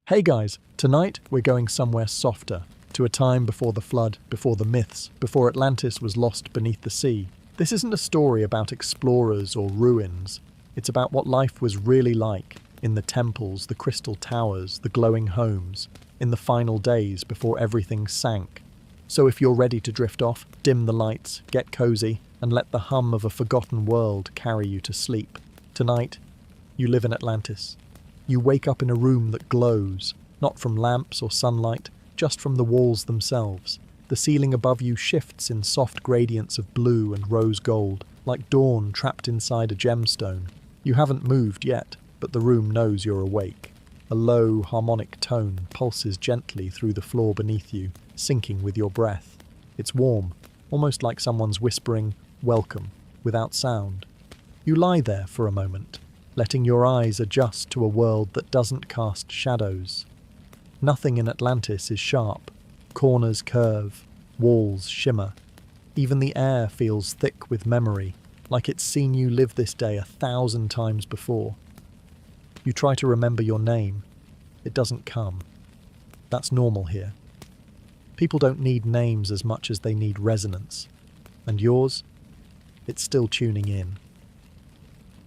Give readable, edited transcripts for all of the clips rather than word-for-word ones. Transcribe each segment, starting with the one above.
Hey guys, tonight we're going somewhere softer, to a time before the flood, before the myths, before Atlantis was lost beneath the sea. This isn't a story about explorers or ruins. It's about what life was really like, in the temples, the crystal towers, the glowing homes, in the final days before everything sank. So if you're ready to drift off, dim the lights, get cozy, and let the hum of a forgotten world carry you to sleep. Tonight, you live in Atlantis. You wake up in a room that glows, not from lamps or sunlight, just from the walls themselves. The ceiling above you shifts in soft gradients of blue and rose gold, like dawn trapped inside a gemstone. You haven't moved yet, but the room knows you're awake. A low, harmonic tone pulses gently through the floor beneath you, syncing with your breath. It's warm, almost like someone's whispering, "Welcome," without sound. You lie there for a moment, letting your eyes adjust to a world that doesn't cast shadows. Nothing in Atlantis is sharp. Corners curve, walls shimmer. Even the air feels thick with memory, like it's seen you live this day 1,000 times before. You try to remember your name. It doesn't come. That's normal here. People don't need names as much as they need resonance. And yours? It's still tuning in.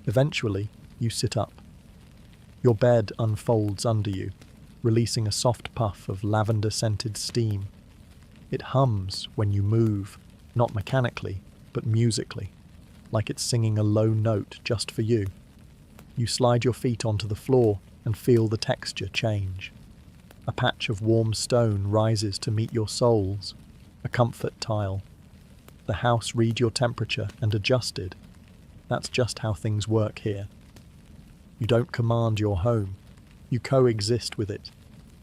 Eventually, you sit up. Your bed unfolds under you, releasing a soft puff of lavender-scented steam. It hums when you move, not mechanically, but musically, like it's singing a low note just for you. You slide your feet onto the floor and feel the texture change. A patch of warm stone rises to meet your soles, a comfort tile. The house read your temperature and adjusted. That's just how things work here. You don't command your home. You coexist with it.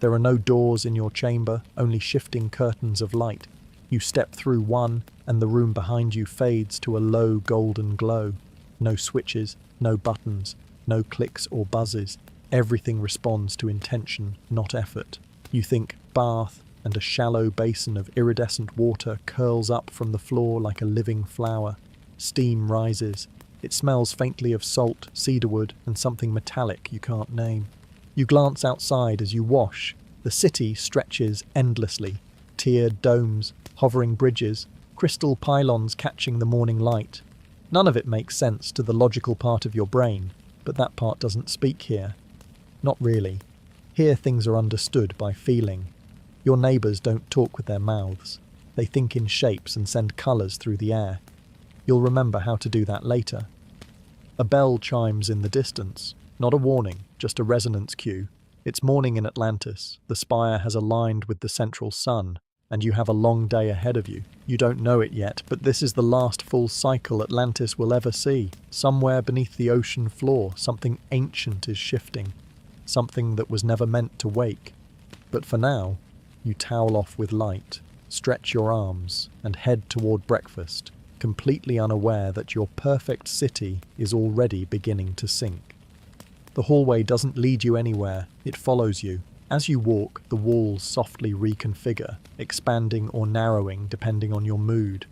There are no doors in your chamber, only shifting curtains of light. You step through one, and the room behind you fades to a low golden glow. No switches, no buttons, no clicks or buzzes. Everything responds to intention, not effort. You think bath, and a shallow basin of iridescent water curls up from the floor like a living flower. Steam rises. It smells faintly of salt, cedarwood, and something metallic you can't name. You glance outside as you wash. The city stretches endlessly. Tiered domes, hovering bridges, crystal pylons catching the morning light. None of it makes sense to the logical part of your brain, but that part doesn't speak here. Not really. Here things are understood by feeling. Your neighbours don't talk with their mouths. They think in shapes and send colours through the air. You'll remember how to do that later. A bell chimes in the distance. Not a warning, just a resonance cue. It's morning in Atlantis. The spire has aligned with the central sun, and you have a long day ahead of you. You don't know it yet, but this is the last full cycle Atlantis will ever see. Somewhere beneath the ocean floor, something ancient is shifting. Something that was never meant to wake. But for now, you towel off with light, stretch your arms, and head toward breakfast, completely unaware that your perfect city is already beginning to sink. The hallway doesn't lead you anywhere, it follows you. As you walk, the walls softly reconfigure, expanding or narrowing depending on your mood.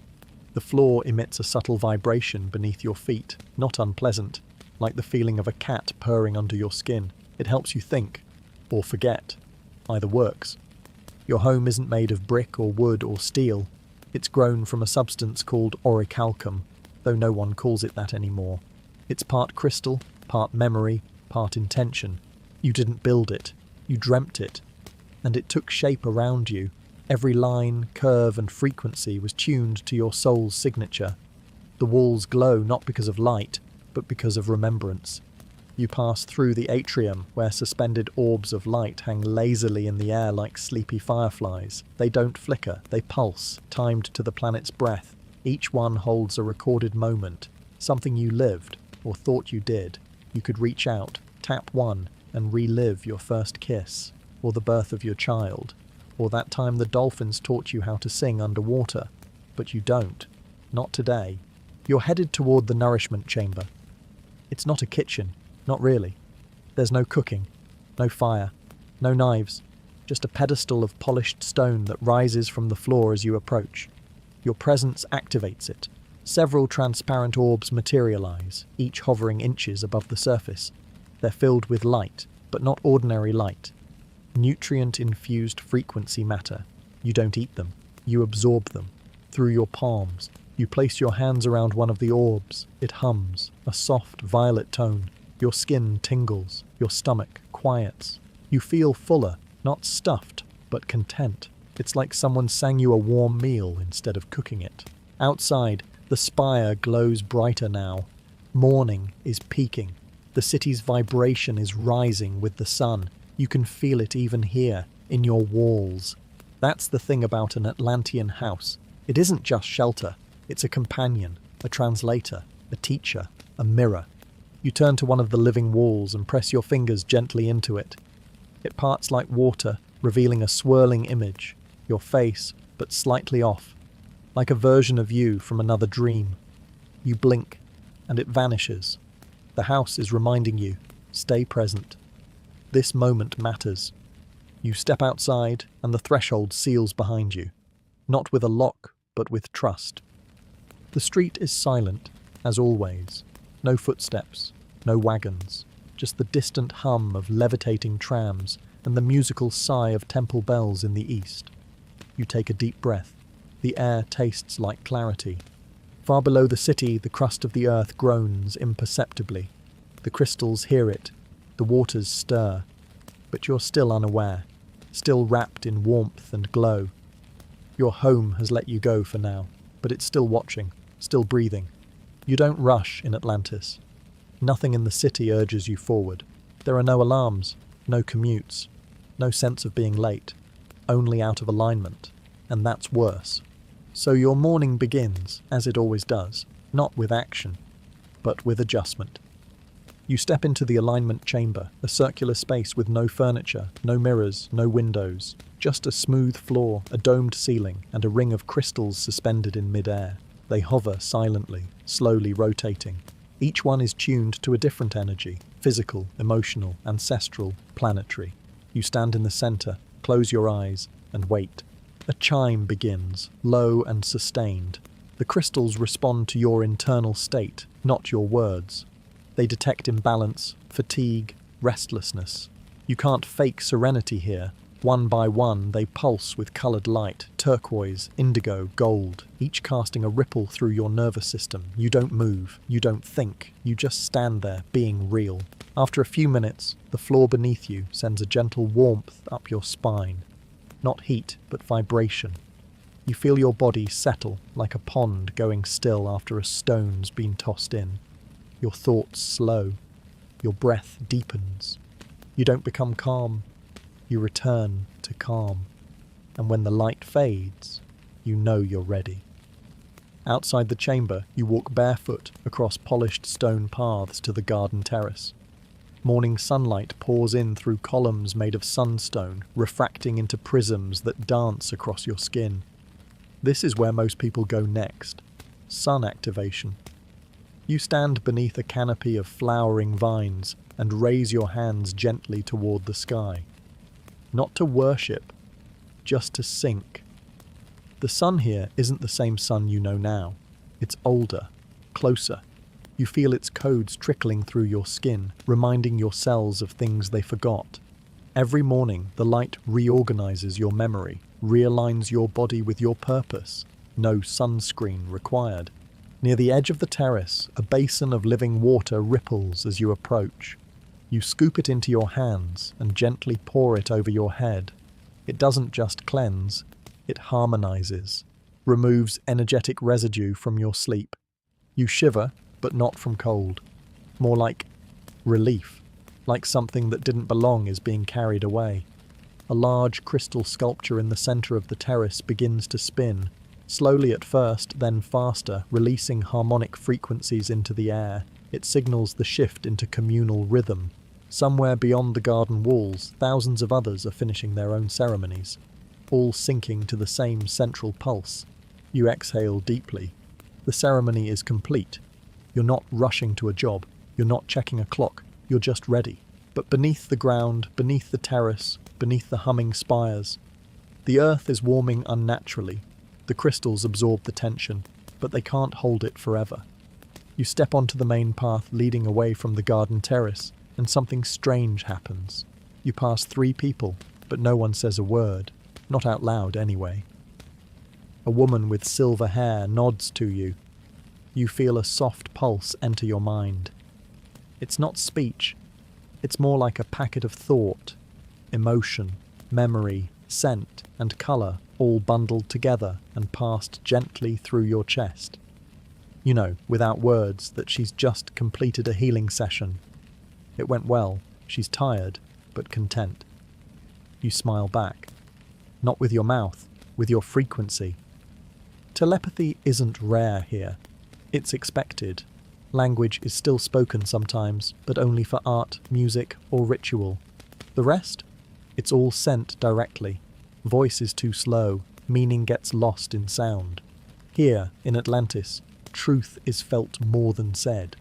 The floor emits a subtle vibration beneath your feet, not unpleasant, like the feeling of a cat purring under your skin. It helps you think, or forget. Either works. Your home isn't made of brick or wood or steel. It's grown from a substance called orichalcum, though no one calls it that anymore. It's part crystal, part memory, part intention. You didn't build it, you dreamt it, and it took shape around you. Every line, curve, and frequency was tuned to your soul's signature. The walls glow not because of light, but because of remembrance. You pass through the atrium, where suspended orbs of light hang lazily in the air like sleepy fireflies. They don't flicker, they pulse, timed to the planet's breath. Each one holds a recorded moment, something you lived, or thought you did. You could reach out, tap one, and relive your first kiss, or the birth of your child, or that time the dolphins taught you how to sing underwater. But you don't. Not today. You're headed toward the nourishment chamber. It's not a kitchen. Not really. There's no cooking, no fire, no knives, just a pedestal of polished stone that rises from the floor as you approach. Your presence activates it. Several transparent orbs materialize, each hovering inches above the surface. They're filled with light, but not ordinary light. nutrient-infused frequency matter. You don't eat them, you absorb them. Through your palms, you place your hands around one of the orbs. It hums, a soft violet tone. Your skin tingles, your stomach quiets. You feel fuller, not stuffed, but content. It's like someone sang you a warm meal instead of cooking it. Outside, the spire glows brighter now. Morning is peaking. The city's vibration is rising with the sun. You can feel it even here, in your walls. That's the thing about an Atlantean house. It isn't just shelter. It's a companion, a translator, a teacher, a mirror. You turn to one of the living walls and press your fingers gently into it. It parts like water, revealing a swirling image. Your face, but slightly off, like a version of you from another dream. You blink, and it vanishes. The house is reminding you, stay present. This moment matters. You step outside, and the threshold seals behind you. Not with a lock, but with trust. The street is silent, as always. No footsteps, no wagons, just the distant hum of levitating trams and the musical sigh of temple bells in the east. You take a deep breath. The air tastes like clarity. Far below the city, the crust of the earth groans imperceptibly. The crystals hear it. The waters stir. But you're still unaware, still wrapped in warmth and glow. Your home has let you go for now, but it's still watching, still breathing. You don't rush in Atlantis. Nothing in the city urges you forward. There are no alarms, no commutes, no sense of being late. Only out of alignment, and that's worse. So your morning begins, as it always does, not with action, but with adjustment. You step into the alignment chamber, a circular space with no furniture, no mirrors, no windows, just a smooth floor, a domed ceiling, and a ring of crystals suspended in mid-air. They hover silently, slowly rotating. Each one is tuned to a different energy, physical, emotional, ancestral, planetary. You stand in the center, close your eyes, and wait. A chime begins, low and sustained. The crystals respond to your internal state, not your words. They detect imbalance, fatigue, restlessness. You can't fake serenity here. One by one, they pulse with colored light, turquoise, indigo, gold, each casting a ripple through your nervous system. You don't move, you don't think, you just stand there, being real. After a few minutes, the floor beneath you sends a gentle warmth up your spine. Not heat, but vibration. You feel your body settle, like a pond going still after a stone's been tossed in. Your thoughts slow. Your breath deepens. You don't become calm. You return to calm. And when the light fades, you know you're ready. Outside the chamber, you walk barefoot across polished stone paths to the garden terrace. Morning sunlight pours in through columns made of sunstone, refracting into prisms that dance across your skin. This is where most people go next. Sun activation. You stand beneath a canopy of flowering vines and raise your hands gently toward the sky. Not to worship, just to sink. The sun here isn't the same sun you know now. It's older, closer. You feel its codes trickling through your skin, reminding your cells of things they forgot. Every morning, the light reorganizes your memory, realigns your body with your purpose. No sunscreen required. Near the edge of the terrace, a basin of living water ripples as you approach. You scoop it into your hands and gently pour it over your head. It doesn't just cleanse, it harmonizes, removes energetic residue from your sleep. You shiver, but not from cold. More like relief, like something that didn't belong is being carried away. A large crystal sculpture in the center of the terrace begins to spin, slowly at first, then faster, releasing harmonic frequencies into the air. It signals the shift into communal rhythm. Somewhere beyond the garden walls, thousands of others are finishing their own ceremonies, all syncing to the same central pulse. You exhale deeply. The ceremony is complete. You're not rushing to a job. You're not checking a clock. You're just ready. But beneath the ground, beneath the terrace, beneath the humming spires, the earth is warming unnaturally. The crystals absorb the tension, but they can't hold it forever. You step onto the main path leading away from the garden terrace, and something strange happens. You pass 3 people, but no one says a word, not out loud anyway. A woman with silver hair nods to you. You feel a soft pulse enter your mind. It's not speech. It's more like a packet of thought, emotion, memory, scent, and colour all bundled together and passed gently through your chest. You know, without words, that she's just completed a healing session. It went well. She's tired, but content. You smile back. Not with your mouth, with your frequency. Telepathy isn't rare here. It's expected. Language is still spoken sometimes, but only for art, music, or ritual. The rest? It's all sent directly. Voice is too slow. Meaning gets lost in sound. Here, in Atlantis, truth is felt more than said.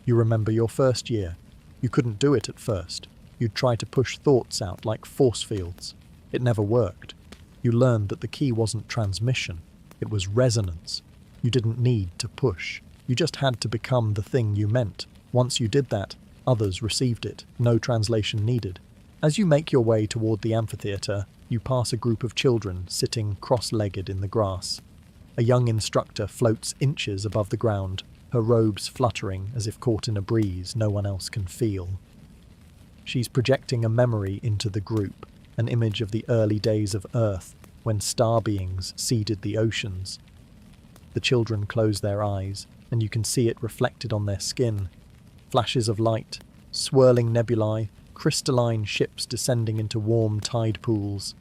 You remember your first year. You couldn't do it at first. You'd try to push thoughts out like force fields. It never worked. You learned that the key wasn't transmission. It was resonance. You didn't need to push. You just had to become the thing you meant. Once you did that, others received it. No translation needed. As you make your way toward the amphitheatre, you pass a group of children sitting cross-legged in the grass. A young instructor floats inches above the ground, her robes fluttering as if caught in a breeze no one else can feel. She's projecting a memory into the group, an image of the early days of Earth, when star beings seeded the oceans. The children close their eyes, and you can see it reflected on their skin. Flashes of light, swirling nebulae, crystalline ships descending into warm tide pools.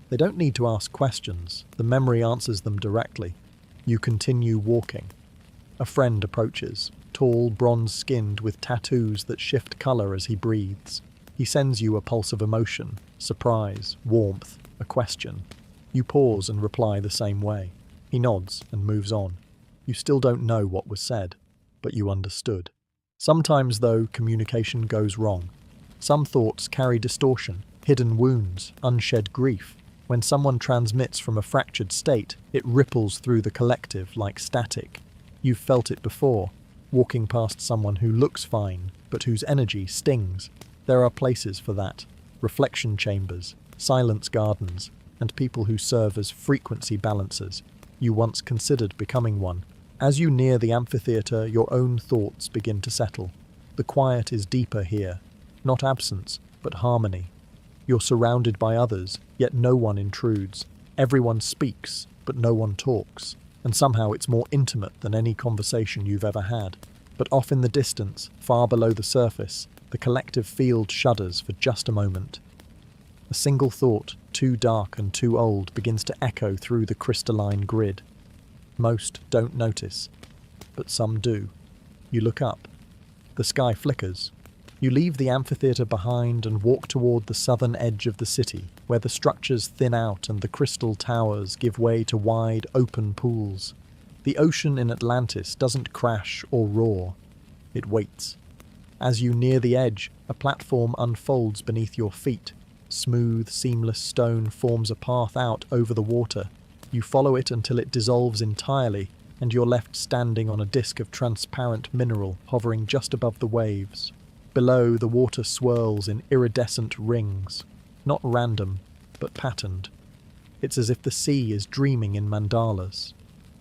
They don't need to ask questions. The memory answers them directly. You continue walking. A friend approaches, tall, bronze-skinned, with tattoos that shift colour as he breathes. He sends you a pulse of emotion, surprise, warmth, a question. You pause and reply the same way. He nods and moves on. You still don't know what was said, but you understood. Sometimes, though, communication goes wrong. Some thoughts carry distortion, hidden wounds, unshed grief. When someone transmits from a fractured state, it ripples through the collective like static. You've felt it before, walking past someone who looks fine, but whose energy stings. There are places for that. Reflection chambers, silence gardens, and people who serve as frequency balancers. You once considered becoming one. As you near the amphitheatre, your own thoughts begin to settle. The quiet is deeper here. Not absence, but harmony. You're surrounded by others, yet no one intrudes. Everyone speaks, but no one talks. And somehow it's more intimate than any conversation you've ever had. But off in the distance, far below the surface, the collective field shudders for just a moment. A single thought, too dark and too old, begins to echo through the crystalline grid. Most don't notice, but some do. You look up. The sky flickers. You leave the amphitheatre behind and walk toward the southern edge of the city, where the structures thin out and the crystal towers give way to wide, open pools. The ocean in Atlantis doesn't crash or roar. It waits. As you near the edge, a platform unfolds beneath your feet. Smooth, seamless stone forms a path out over the water. You follow it until it dissolves entirely, and you're left standing on a disk of transparent mineral hovering just above the waves. Below, the water swirls in iridescent rings, not random, but patterned. It's as if the sea is dreaming in mandalas.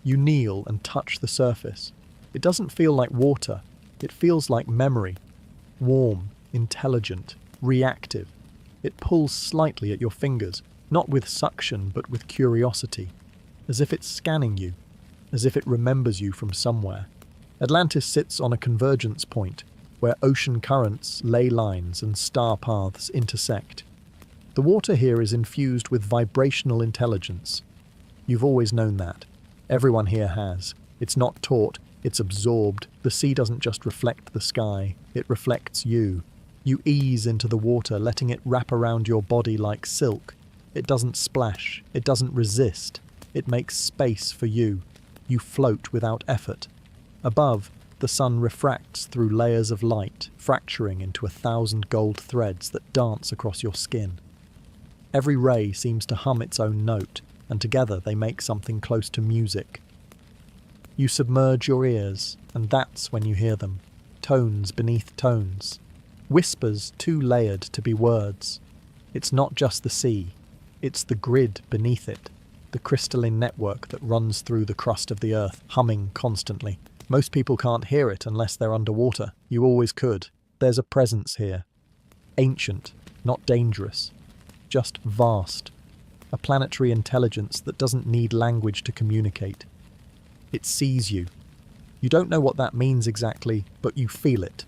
You kneel and touch the surface. It doesn't feel like water. It feels like memory. Warm, intelligent, reactive. It pulls slightly at your fingers, not with suction but with curiosity, as if it's scanning you, as if it remembers you from somewhere. Atlantis sits on a convergence point, where ocean currents, ley lines, and star paths intersect. The water here is infused with vibrational intelligence. You've always known that. Everyone here has. It's not taught, it's absorbed. The sea doesn't just reflect the sky, it reflects you. You ease into the water, letting it wrap around your body like silk. It doesn't splash, it doesn't resist. It makes space for you. You float without effort. Above, the sun refracts through layers of light, fracturing into 1,000 gold threads that dance across your skin. Every ray seems to hum its own note, and together they make something close to music. You submerge your ears, and that's when you hear them. Tones beneath tones. Whispers too layered to be words. It's not just the sea, it's the grid beneath it, the crystalline network that runs through the crust of the earth, humming constantly. Most people can't hear it unless they're underwater. You always could. There's a presence here. Ancient, not dangerous, just vast. A planetary intelligence that doesn't need language to communicate. It sees you. You don't know what that means exactly, but you feel it.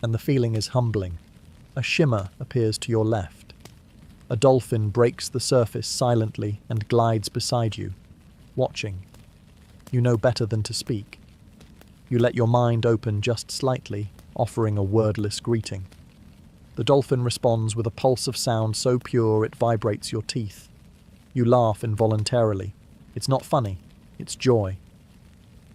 And the feeling is humbling. A shimmer appears to your left. A dolphin breaks the surface silently and glides beside you, watching. You know better than to speak. You let your mind open just slightly, offering a wordless greeting. The dolphin responds with a pulse of sound so pure it vibrates your teeth. You laugh involuntarily. It's not funny, it's joy.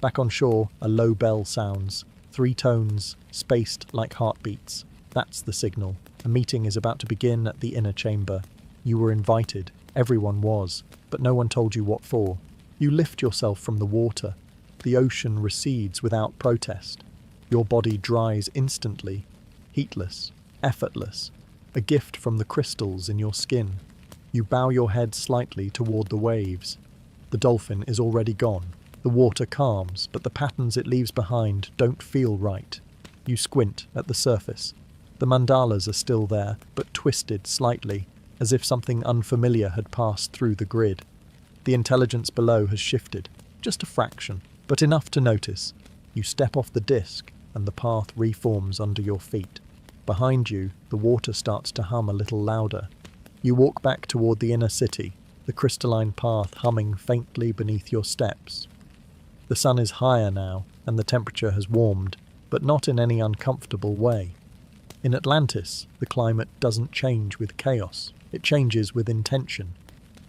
Back on shore, a low bell sounds, 3 tones, spaced like heartbeats. That's the signal. A meeting is about to begin at the inner chamber. You were invited, everyone was, but no one told you what for. You lift yourself from the water. The ocean recedes without protest. Your body dries instantly, heatless, effortless, a gift from the crystals in your skin. You bow your head slightly toward the waves. The dolphin is already gone. The water calms, but the patterns it leaves behind don't feel right. You squint at the surface. The mandalas are still there, but twisted slightly, as if something unfamiliar had passed through the grid. The intelligence below has shifted, just a fraction, but enough to notice. You step off the disc, and the path reforms under your feet. Behind you, the water starts to hum a little louder. You walk back toward the inner city, the crystalline path humming faintly beneath your steps. The sun is higher now, and the temperature has warmed, but not in any uncomfortable way. In Atlantis, the climate doesn't change with chaos, it changes with intention.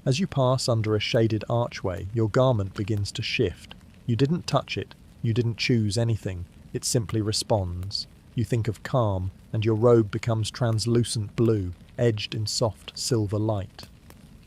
As you pass under a shaded archway, your garment begins to shift. You didn't touch it, you didn't choose anything, it simply responds. You think of calm, and your robe becomes translucent blue, edged in soft silver light.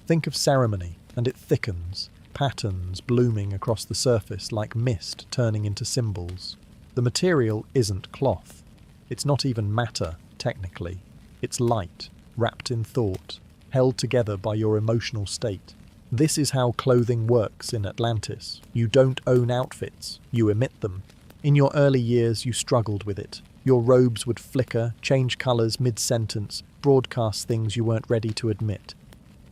Think of ceremony, and it thickens, patterns blooming across the surface like mist turning into symbols. The material isn't cloth. It's not even matter, technically. It's light, wrapped in thought, held together by your emotional state. This is how clothing works in Atlantis. You don't own outfits, you emit them. In your early years, you struggled with it. Your robes would flicker, change colours mid-sentence, broadcast things you weren't ready to admit.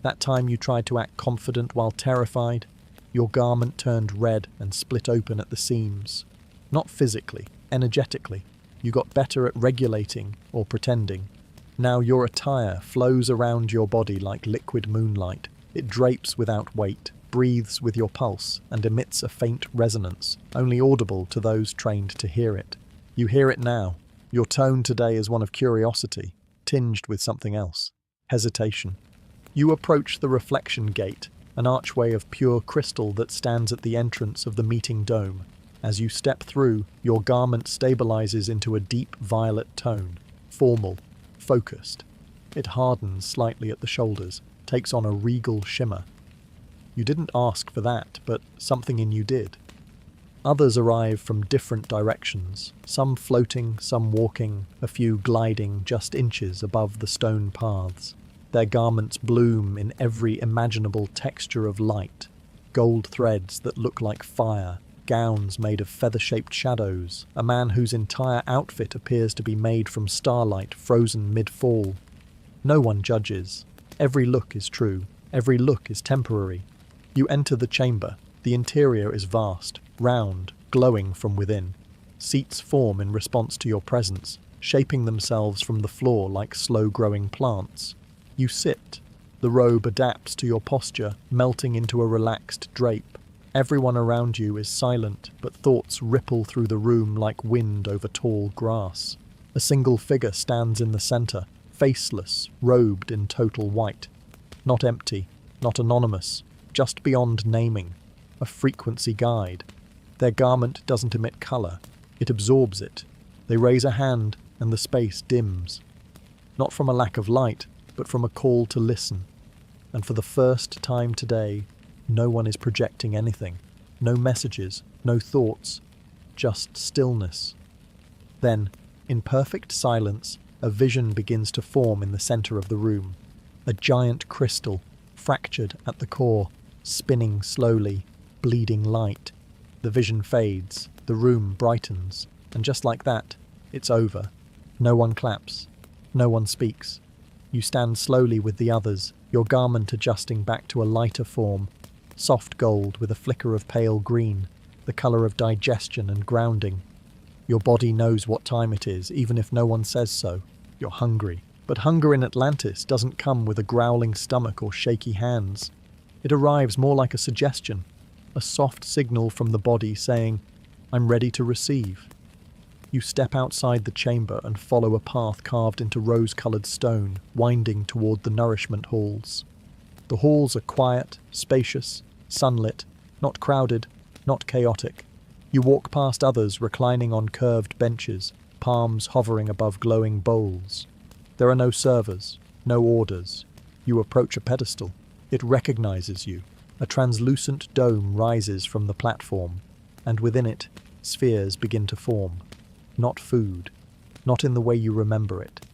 That time you tried to act confident while terrified, your garment turned red and split open at the seams. Not physically, energetically. You got better at regulating or pretending. Now your attire flows around your body like liquid moonlight. It drapes without weight, breathes with your pulse, and emits a faint resonance, only audible to those trained to hear it. You hear it now. Your tone today is one of curiosity, tinged with something else. Hesitation. You approach the reflection gate, an archway of pure crystal that stands at the entrance of the meeting dome. As you step through, your garment stabilizes into a deep violet tone, formal, focused. It hardens slightly at the shoulders, takes on a regal shimmer. You didn't ask for that, but something in you did. Others arrive from different directions, some floating, some walking, a few gliding just inches above the stone paths. Their garments bloom in every imaginable texture of light, gold threads that look like fire, gowns made of feather-shaped shadows, a man whose entire outfit appears to be made from starlight frozen mid-fall. No one judges. Every look is true. Every look is temporary. You enter the chamber. The interior is vast, round, glowing from within. Seats form in response to your presence, shaping themselves from the floor like slow-growing plants. You sit. The robe adapts to your posture, melting into a relaxed drape. Everyone around you is silent, but thoughts ripple through the room like wind over tall grass. A single figure stands in the center, faceless, robed in total white. Not empty, not anonymous, just beyond naming. A frequency guide. Their garment doesn't emit color, it absorbs it. They raise a hand, and the space dims. Not from a lack of light, but from a call to listen. And for the first time today, no one is projecting anything. No messages, no thoughts, just stillness. Then, in perfect silence, a vision begins to form in the center of the room. A giant crystal, fractured at the core, spinning slowly, bleeding light. The vision fades, the room brightens, and just like that, it's over. No one claps. No one speaks. You stand slowly with the others, your garment adjusting back to a lighter form, soft gold with a flicker of pale green, the colour of digestion and grounding. Your body knows what time it is, even if no one says so. You're hungry. But hunger in Atlantis doesn't come with a growling stomach or shaky hands. It arrives more like a suggestion, a soft signal from the body saying, "I'm ready to receive." You step outside the chamber and follow a path carved into rose-coloured stone, winding toward the nourishment halls. The halls are quiet, spacious, sunlit, not crowded, not chaotic. You walk past others reclining on curved benches, palms hovering above glowing bowls. There are no servers, no orders. You approach a pedestal. It recognizes you. A translucent dome rises from the platform, and within it, spheres begin to form. Not food, not in the way you remember it.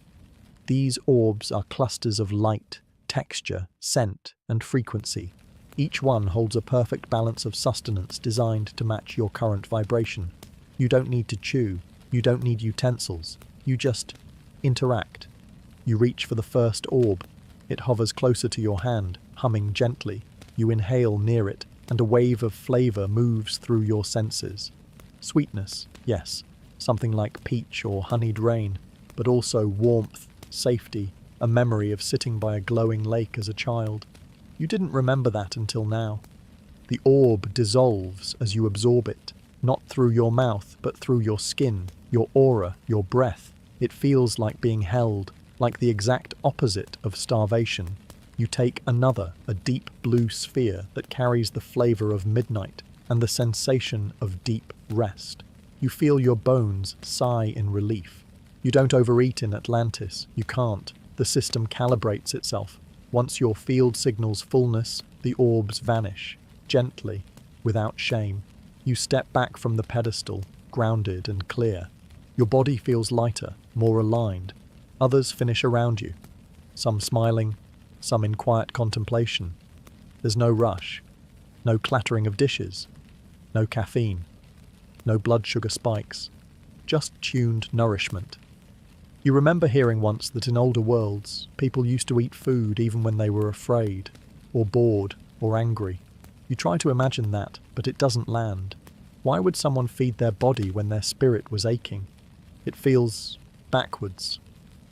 These orbs are clusters of light, texture, scent, and frequency. Each one holds a perfect balance of sustenance designed to match your current vibration. You don't need to chew, you don't need utensils, you just interact. You reach for the first orb. It hovers closer to your hand, humming gently. You inhale near it, and a wave of flavour moves through your senses. Sweetness, yes, something like peach or honeyed rain, but also warmth, safety, a memory of sitting by a glowing lake as a child. You didn't remember that until now. The orb dissolves as you absorb it, not through your mouth, but through your skin, your aura, your breath. It feels like being held, like the exact opposite of starvation. You take another, a deep blue sphere that carries the flavour of midnight and the sensation of deep rest. You feel your bones sigh in relief. You don't overeat in Atlantis. You can't. The system calibrates itself. Once your field signals fullness, the orbs vanish, gently, without shame. You step back from the pedestal, grounded and clear. Your body feels lighter, more aligned. Others finish around you, some smiling, some in quiet contemplation. There's no rush, no clattering of dishes, no caffeine, no blood sugar spikes, just tuned nourishment. You remember hearing once that in older worlds, people used to eat food even when they were afraid, or bored, or angry. You try to imagine that, but it doesn't land. Why would someone feed their body when their spirit was aching? It feels backwards.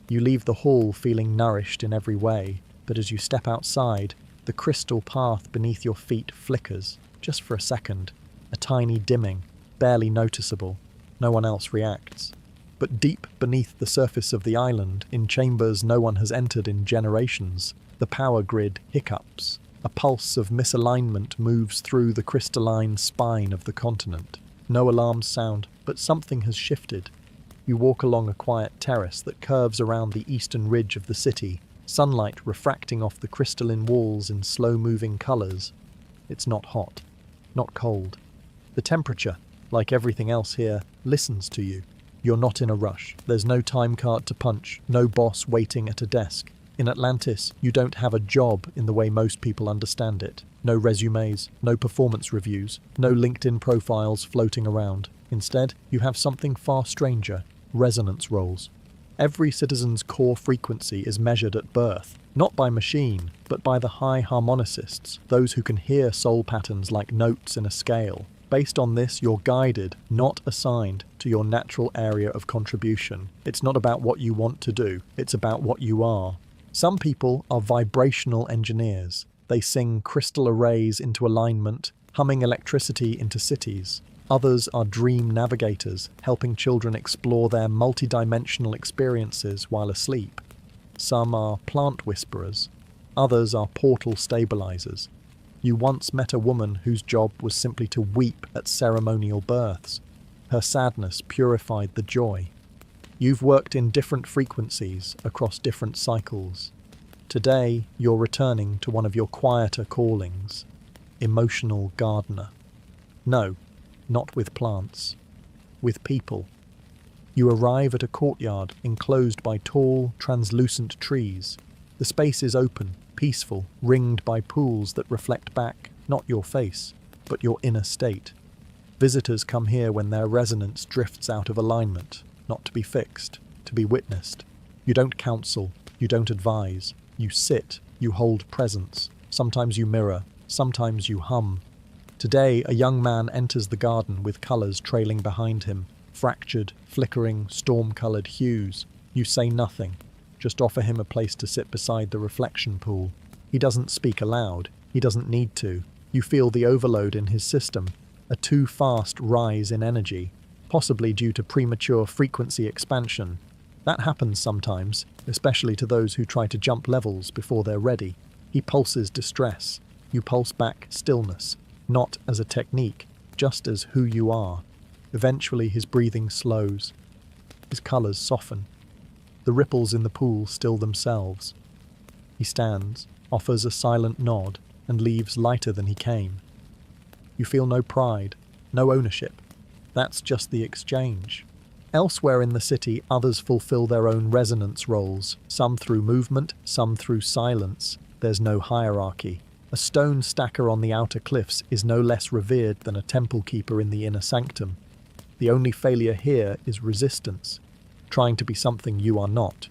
You leave the hall feeling nourished in every way, but as you step outside, the crystal path beneath your feet flickers, just for a second, a tiny dimming, barely noticeable. No one else reacts. But deep beneath the surface of the island, in chambers no one has entered in generations, the power grid hiccups. A pulse of misalignment moves through the crystalline spine of the continent. No alarms sound, but something has shifted. You walk along a quiet terrace that curves around the eastern ridge of the city, sunlight refracting off the crystalline walls in slow-moving colours. It's not hot, not cold. The temperature, like everything else here, listens to you. You're not in a rush. There's no time card to punch, no boss waiting at a desk. In Atlantis, you don't have a job in the way most people understand it. No resumes, no performance reviews, no LinkedIn profiles floating around. Instead, you have something far stranger, resonance rolls. Every citizen's core frequency is measured at birth, not by machine, but by the high harmonicists, those who can hear soul patterns like notes in a scale. Based on this, you're guided, not assigned, to your natural area of contribution. It's not about what you want to do, it's about what you are. Some people are vibrational engineers. They sing crystal arrays into alignment, humming electricity into cities. Others are dream navigators, helping children explore their multidimensional experiences while asleep. Some are plant whisperers. Others are portal stabilizers. You once met a woman whose job was simply to weep at ceremonial births. Her sadness purified the joy. You've worked in different frequencies across different cycles. Today, you're returning to one of your quieter callings, emotional gardener. No, not with plants, with people. You arrive at a courtyard enclosed by tall, translucent trees. The space is open, peaceful, ringed by pools that reflect back, not your face, but your inner state. Visitors come here when their resonance drifts out of alignment, not to be fixed, to be witnessed. You don't counsel, you don't advise, you sit, you hold presence. Sometimes you mirror, sometimes you hum. Today, a young man enters the garden with colours trailing behind him, fractured, flickering, storm-coloured hues. You say nothing, just offer him a place to sit beside the reflection pool. He doesn't speak aloud, he doesn't need to. You feel the overload in his system, a too fast rise in energy, possibly due to premature frequency expansion. That happens sometimes, especially to those who try to jump levels before they're ready. He pulses distress. You pulse back stillness, not as a technique, just as who you are. Eventually his breathing slows. His colours soften. The ripples in the pool still themselves. He stands, offers a silent nod, and leaves lighter than he came. You feel no pride, no ownership. That's just the exchange. Elsewhere in the city, others fulfill their own resonance roles, some through movement, some through silence. There's no hierarchy. A stone stacker on the outer cliffs is no less revered than a temple keeper in the inner sanctum. The only failure here is resistance, trying to be something you are not.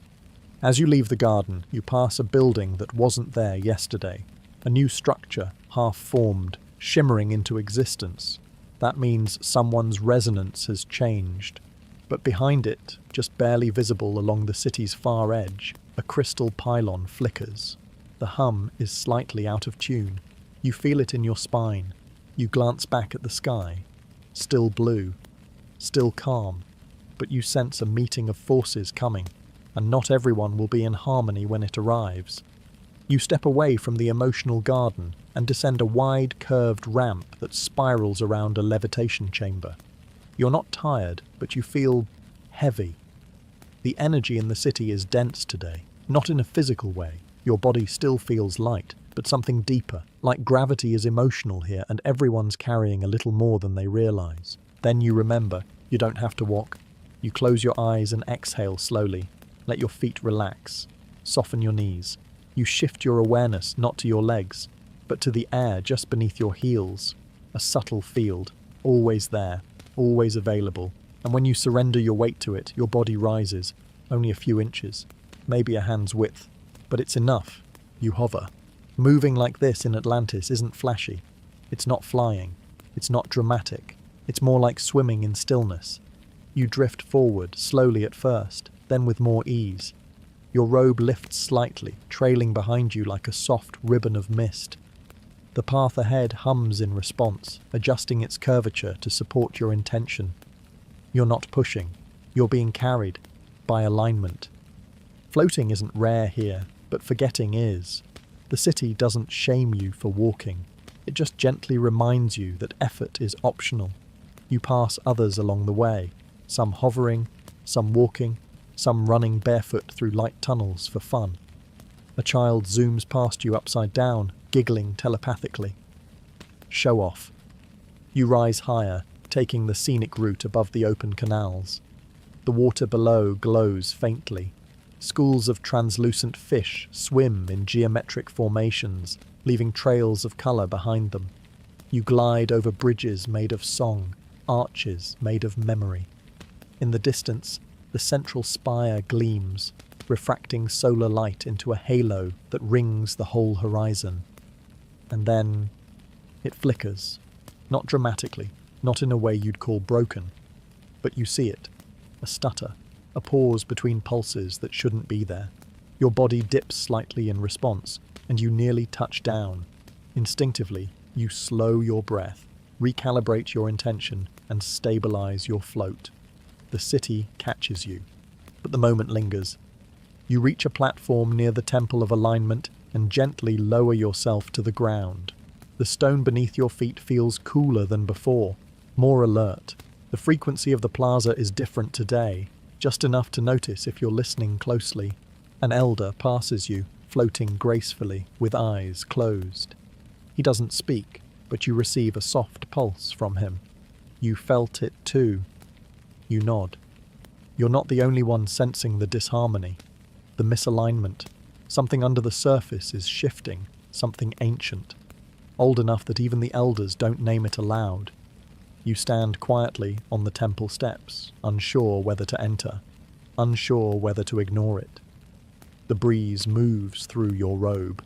As you leave the garden, you pass a building that wasn't there yesterday. A new structure, half-formed, shimmering into existence. That means someone's resonance has changed. But behind it, just barely visible along the city's far edge, a crystal pylon flickers. The hum is slightly out of tune. You feel it in your spine. You glance back at the sky. Still blue. Still calm. But you sense a meeting of forces coming, and not everyone will be in harmony when it arrives. You step away from the emotional garden and descend a wide, curved ramp that spirals around a levitation chamber. You're not tired, but you feel heavy. The energy in the city is dense today, not in a physical way. Your body still feels light, but something deeper, like gravity is emotional here and everyone's carrying a little more than they realize. Then you remember, you don't have to walk. You close your eyes and exhale slowly. Let your feet relax. Soften your knees. You shift your awareness not to your legs, but to the air just beneath your heels. A subtle field, always there, always available. And when you surrender your weight to it, your body rises, only a few inches, maybe a hand's width. But it's enough. You hover. Moving like this in Atlantis isn't flashy. It's not flying. It's not dramatic. It's more like swimming in stillness. You drift forward, slowly at first, then with more ease. Your robe lifts slightly, trailing behind you like a soft ribbon of mist. The path ahead hums in response, adjusting its curvature to support your intention. You're not pushing. You're being carried by alignment. Floating isn't rare here, but forgetting is. The city doesn't shame you for walking. It just gently reminds you that effort is optional. You pass others along the way, some hovering, some walking, some running barefoot through light tunnels for fun. A child zooms past you upside down, giggling telepathically. Show off. You rise higher, taking the scenic route above the open canals. The water below glows faintly. Schools of translucent fish swim in geometric formations, leaving trails of colour behind them. You glide over bridges made of song, arches made of memory. In the distance, the central spire gleams, refracting solar light into a halo that rings the whole horizon. And then it flickers, not dramatically, not in a way you'd call broken, but you see it, a stutter, a pause between pulses that shouldn't be there. Your body dips slightly in response, and you nearly touch down. Instinctively, you slow your breath, recalibrate your intention, and stabilize your float. The city catches you, but the moment lingers. You reach a platform near the Temple of Alignment and gently lower yourself to the ground. The stone beneath your feet feels cooler than before, more alert. The frequency of the plaza is different today, just enough to notice if you're listening closely. An elder passes you, floating gracefully, with eyes closed. He doesn't speak, but you receive a soft pulse from him. You felt it too. You nod. You're not the only one sensing the disharmony, the misalignment. Something under the surface is shifting, something ancient, old enough that even the elders don't name it aloud. You stand quietly on the temple steps, unsure whether to enter, unsure whether to ignore it. The breeze moves through your robe.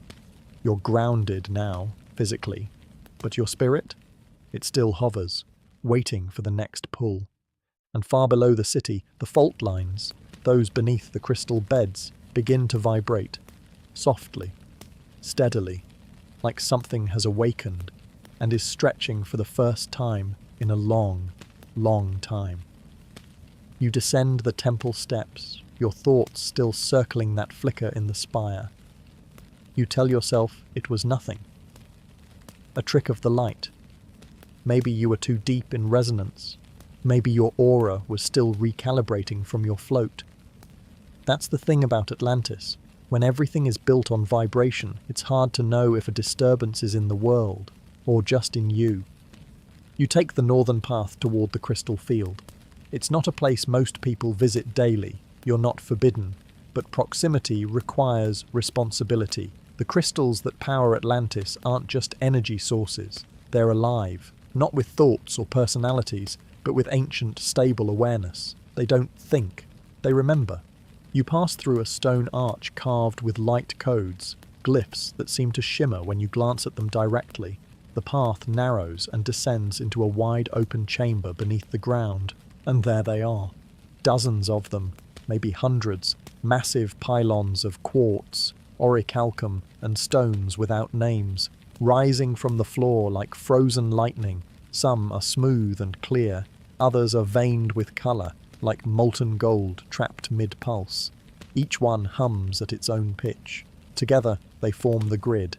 You're grounded now, physically, but your spirit? It still hovers, waiting for the next pull. And far below the city, the fault lines, those beneath the crystal beds, begin to vibrate, softly, steadily, like something has awakened and is stretching for the first time in a long, long time. You descend the temple steps, your thoughts still circling that flicker in the spire. You tell yourself it was nothing. A trick of the light. Maybe you were too deep in resonance. Maybe your aura was still recalibrating from your float. That's the thing about Atlantis. When everything is built on vibration, it's hard to know if a disturbance is in the world, or just in you. You take the northern path toward the crystal field. It's not a place most people visit daily. You're not forbidden, but proximity requires responsibility. The crystals that power Atlantis aren't just energy sources. They're alive, not with thoughts or personalities, but with ancient, stable awareness. They don't think, they remember. You pass through a stone arch carved with light codes, glyphs that seem to shimmer when you glance at them directly. The path narrows and descends into a wide open chamber beneath the ground, and there they are. Dozens of them, maybe hundreds, massive pylons of quartz, orichalcum, and stones without names, rising from the floor like frozen lightning. Some are smooth and clear, others are veined with colour, like molten gold trapped mid-pulse. Each one hums at its own pitch. Together, they form the grid.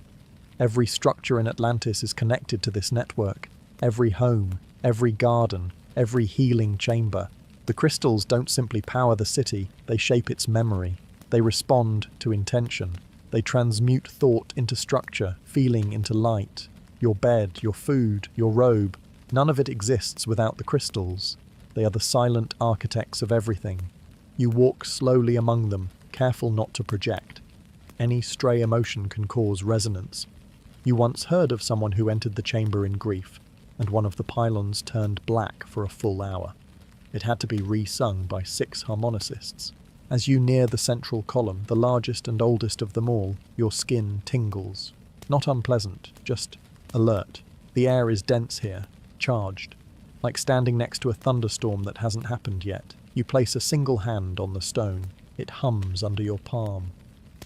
Every structure in Atlantis is connected to this network. Every home, every garden, every healing chamber. The crystals don't simply power the city, they shape its memory. They respond to intention. They transmute thought into structure, feeling into light. Your bed, your food, your robe, none of it exists without the crystals. They are the silent architects of everything. You walk slowly among them, careful not to project. Any stray emotion can cause resonance. You once heard of someone who entered the chamber in grief, and one of the pylons turned black for a full hour. It had to be re-sung by 6 harmonicists. As you near the central column, the largest and oldest of them all, your skin tingles. Not unpleasant, just alert. The air is dense here, charged. Like standing next to a thunderstorm that hasn't happened yet. You place a single hand on the stone. It hums under your palm.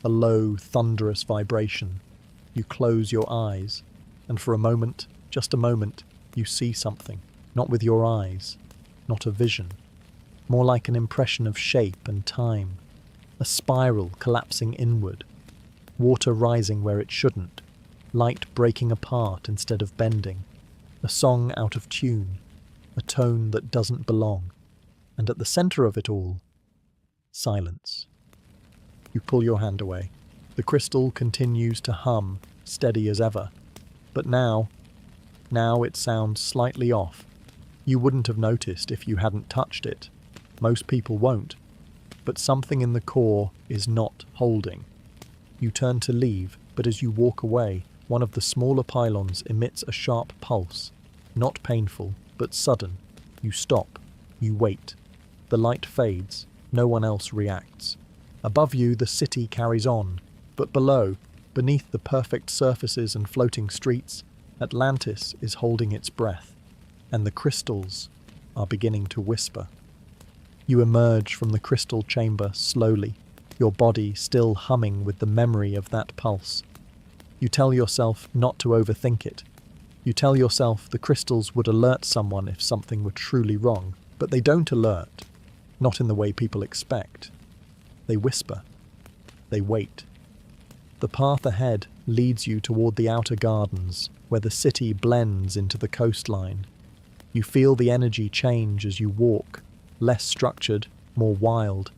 A low, thunderous vibration. You close your eyes, and for a moment, just a moment, you see something. Not with your eyes, not a vision. More like an impression of shape and time. A spiral collapsing inward. Water rising where it shouldn't. Light breaking apart instead of bending. A song out of tune. A tone that doesn't belong. And at the centre of it all, silence. You pull your hand away. The crystal continues to hum, steady as ever. But now it sounds slightly off. You wouldn't have noticed if you hadn't touched it. Most people won't. But something in the core is not holding. You turn to leave, but as you walk away, one of the smaller pylons emits a sharp pulse. Not painful, but sudden. You stop. You wait. The light fades. No one else reacts. Above you, the city carries on. But below, beneath the perfect surfaces and floating streets, Atlantis is holding its breath. And the crystals are beginning to whisper. You emerge from the crystal chamber slowly, your body still humming with the memory of that pulse. You tell yourself not to overthink it. You tell yourself the crystals would alert someone if something were truly wrong, but they don't alert, not in the way people expect. They whisper. They wait. The path ahead leads you toward the outer gardens, where the city blends into the coastline. You feel the energy change as you walk, less structured, more wild.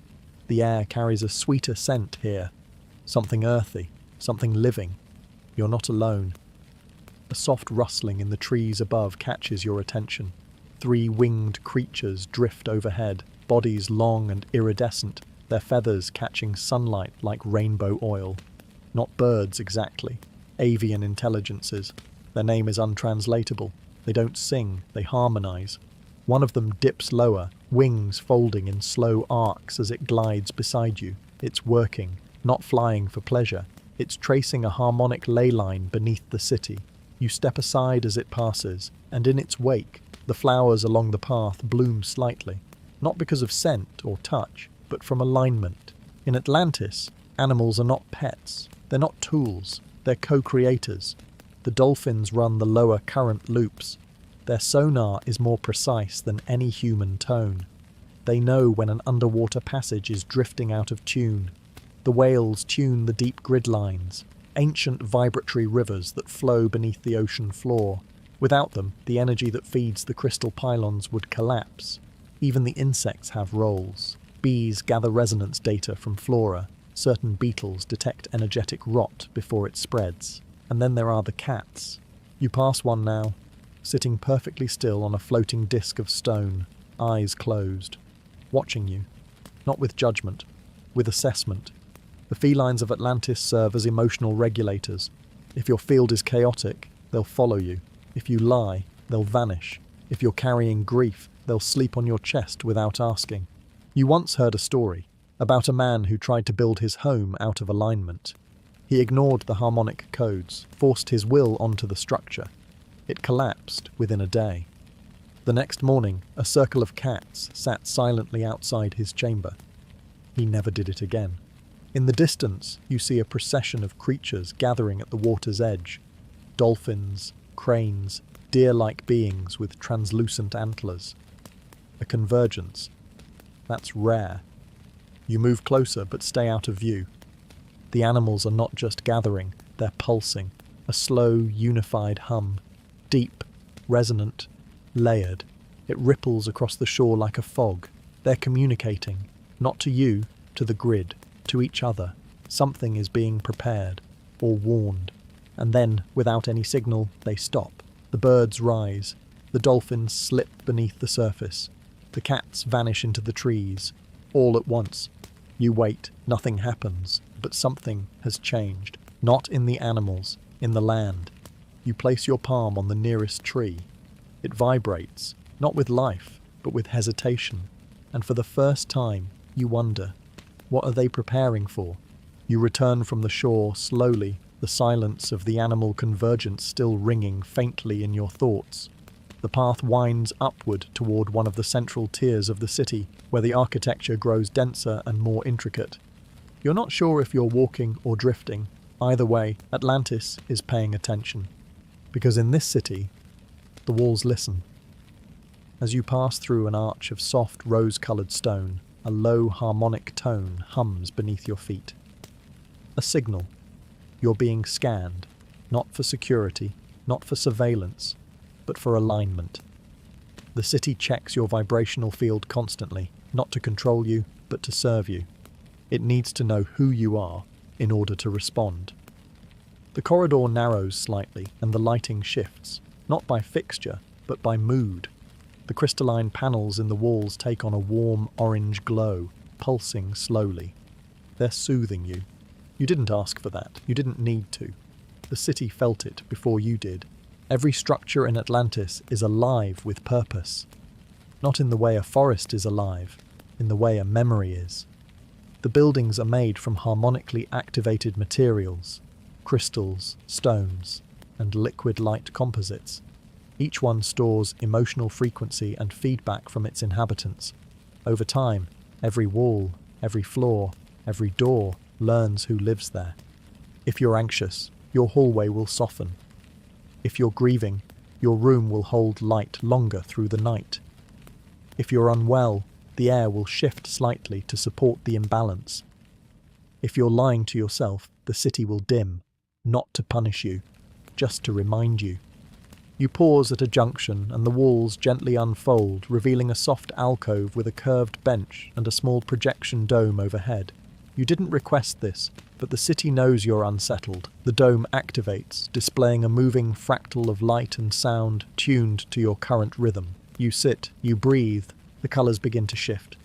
The air carries a sweeter scent here, something earthy, something living. You're not alone. A soft rustling in the trees above catches your attention. 3 winged creatures drift overhead, bodies long and iridescent, their feathers catching sunlight like rainbow oil. Not birds exactly. Avian intelligences. Their name is untranslatable. They don't sing, they harmonize. One of them dips lower, wings folding in slow arcs as it glides beside you. It's working, not flying for pleasure. It's tracing a harmonic ley line beneath the city. You step aside as it passes, and in its wake, the flowers along the path bloom slightly. Not because of scent or touch, but from alignment. In Atlantis, animals are not pets. They're not tools. They're co-creators. The dolphins run the lower current loops. Their sonar is more precise than any human tone. They know when an underwater passage is drifting out of tune. The whales tune the deep grid lines, ancient vibratory rivers that flow beneath the ocean floor. Without them, the energy that feeds the crystal pylons would collapse. Even the insects have roles. Bees gather resonance data from flora. Certain beetles detect energetic rot before it spreads. And then there are the cats. You pass one now, sitting perfectly still on a floating disc of stone, eyes closed, watching you. Not with judgment, with assessment. The felines of Atlantis serve as emotional regulators. If your field is chaotic, they'll follow you. If you lie, they'll vanish. If you're carrying grief, they'll sleep on your chest without asking. You once heard a story about a man who tried to build his home out of alignment. He ignored the harmonic codes, forced his will onto the structure. It collapsed within a day. The next morning, a circle of cats sat silently outside his chamber. He never did it again. In the distance, you see a procession of creatures gathering at the water's edge. Dolphins, cranes, deer-like beings with translucent antlers. A convergence. That's rare. You move closer but stay out of view. The animals are not just gathering, they're pulsing. A slow, unified hum. Deep, resonant, layered. It ripples across the shore like a fog. They're communicating, not to you, to the grid, to each other. Something is being prepared, or warned. And then, without any signal, they stop. The birds rise. The dolphins slip beneath the surface. The cats vanish into the trees. All at once. You wait, nothing happens, but something has changed. Not in the animals, in the land. You place your palm on the nearest tree. It vibrates, not with life, but with hesitation. And for the first time, you wonder, what are they preparing for? You return from the shore slowly, the silence of the animal convergence still ringing faintly in your thoughts. The path winds upward toward one of the central tiers of the city, where the architecture grows denser and more intricate. You're not sure if you're walking or drifting. Either way, Atlantis is paying attention. Because in this city, the walls listen. As you pass through an arch of soft rose-coloured stone, a low harmonic tone hums beneath your feet. A signal. You're being scanned, not for security, not for surveillance, but for alignment. The city checks your vibrational field constantly, not to control you, but to serve you. It needs to know who you are in order to respond. The corridor narrows slightly and the lighting shifts, not by fixture, but by mood. The crystalline panels in the walls take on a warm orange glow, pulsing slowly. They're soothing you. You didn't ask for that. You didn't need to. The city felt it before you did. Every structure in Atlantis is alive with purpose. Not in the way a forest is alive, in the way a memory is. The buildings are made from harmonically activated materials, crystals, stones, and liquid light composites. Each one stores emotional frequency and feedback from its inhabitants. Over time, every wall, every floor, every door learns who lives there. If you're anxious, your hallway will soften. If you're grieving, your room will hold light longer through the night. If you're unwell, the air will shift slightly to support the imbalance. If you're lying to yourself, the city will dim, not to punish you, just to remind you. You pause at a junction and the walls gently unfold, revealing a soft alcove with a curved bench and a small projection dome overhead. You didn't request this, but the city knows you're unsettled. The dome activates, displaying a moving fractal of light and sound tuned to your current rhythm. You sit, you breathe, the colours begin to shift.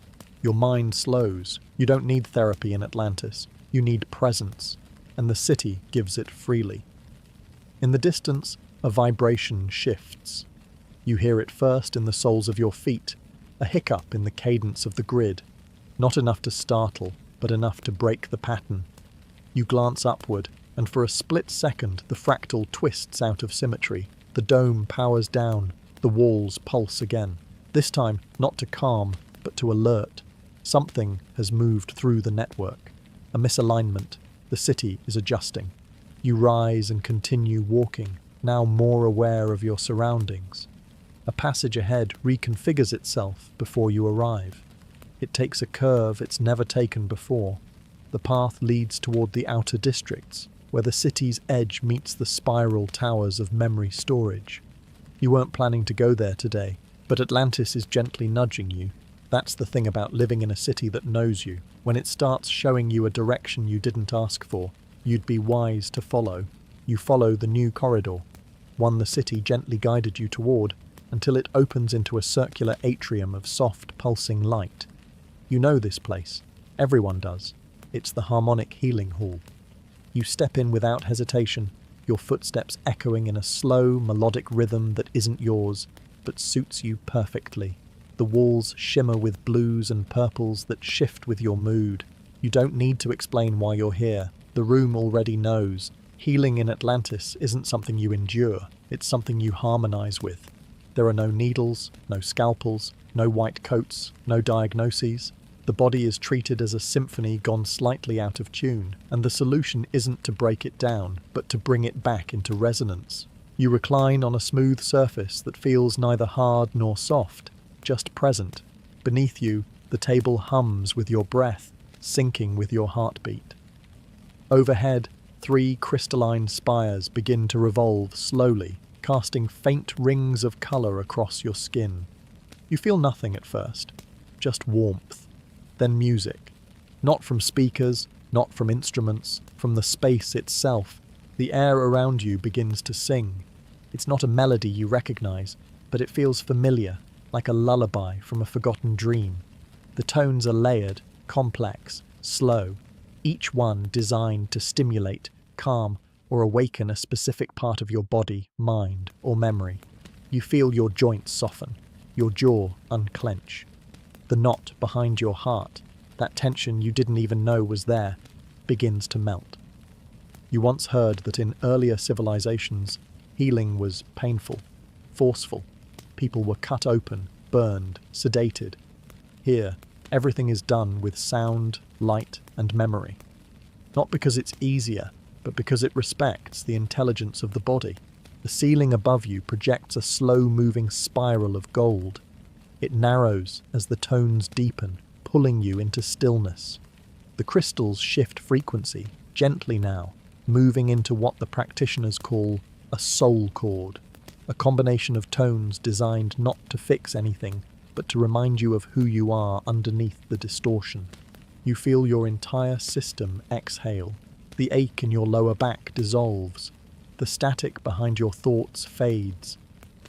Your mind slows. You don't need therapy in Atlantis. You need presence. and the city gives it freely. In the distance, a vibration shifts. You hear it first in the soles of your feet, a hiccup in the cadence of the grid, not enough to startle, but enough to break the pattern. You glance upward, and for a split second the fractal twists out of symmetry, the dome powers down, the walls pulse again. This time, not to calm, but to alert. Something has moved through the network. A misalignment. The city is adjusting. You rise and continue walking, now more aware of your surroundings. A passage ahead reconfigures itself before you arrive. It takes a curve it's never taken before. The path leads toward the outer districts, where the city's edge meets the spiral towers of memory storage. You weren't planning to go there today, but Atlantis is gently nudging you. That's the thing about living in a city that knows you. When it starts showing you a direction you didn't ask for, you'd be wise to follow. You follow the new corridor, one the city gently guided you toward, until it opens into a circular atrium of soft, pulsing light. You know this place. Everyone does. It's the Harmonic Healing Hall. You step in without hesitation, your footsteps echoing in a slow, melodic rhythm that isn't yours, but suits you perfectly. The walls shimmer with blues and purples that shift with your mood. You don't need to explain why you're here. The room already knows. Healing in Atlantis isn't something you endure, it's something you harmonize with. There are no needles, no scalpels, no white coats, no diagnoses. The body is treated as a symphony gone slightly out of tune, and the solution isn't to break it down, but to bring it back into resonance. You recline on a smooth surface that feels neither hard nor soft, just present. Beneath you, the table hums with your breath, syncing with your heartbeat. Overhead, 3 crystalline spires begin to revolve slowly, casting faint rings of colour across your skin. You feel nothing at first, just warmth. Then music. Not from speakers, not from instruments, from the space itself. The air around you begins to sing. It's not a melody you recognise, but it feels familiar, like a lullaby from a forgotten dream. The tones are layered, complex, slow, each one designed to stimulate, calm, or awaken a specific part of your body, mind, or memory. You feel your joints soften, your jaw unclench. The knot behind your heart, that tension you didn't even know was there, begins to melt. You once heard that in earlier civilizations, healing was painful, forceful. People were cut open, burned, sedated. Here, everything is done with sound, light, and memory. Not because it's easier, but because it respects the intelligence of the body. The ceiling above you projects a slow-moving spiral of gold. It narrows as the tones deepen, pulling you into stillness. The crystals shift frequency, gently now, moving into what the practitioners call a soul chord, a combination of tones designed not to fix anything, but to remind you of who you are underneath the distortion. You feel your entire system exhale. The ache in your lower back dissolves. The static behind your thoughts fades.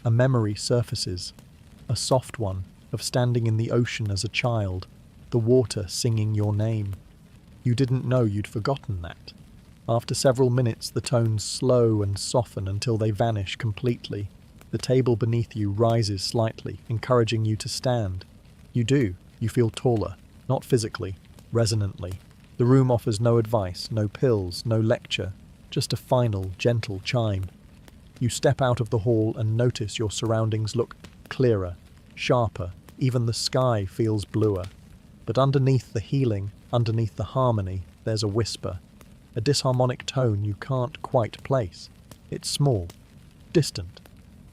A memory surfaces, a soft one, of standing in the ocean as a child, the water singing your name. You didn't know you'd forgotten that. After several minutes, the tones slow and soften until they vanish completely. The table beneath you rises slightly, encouraging you to stand. You do. You feel taller, not physically, resonantly. The room offers no advice, no pills, no lecture, just a final, gentle chime. You step out of the hall and notice your surroundings look clearer, sharper, even the sky feels bluer. But underneath the healing, underneath the harmony, there's a whisper, a disharmonic tone you can't quite place. It's small, distant,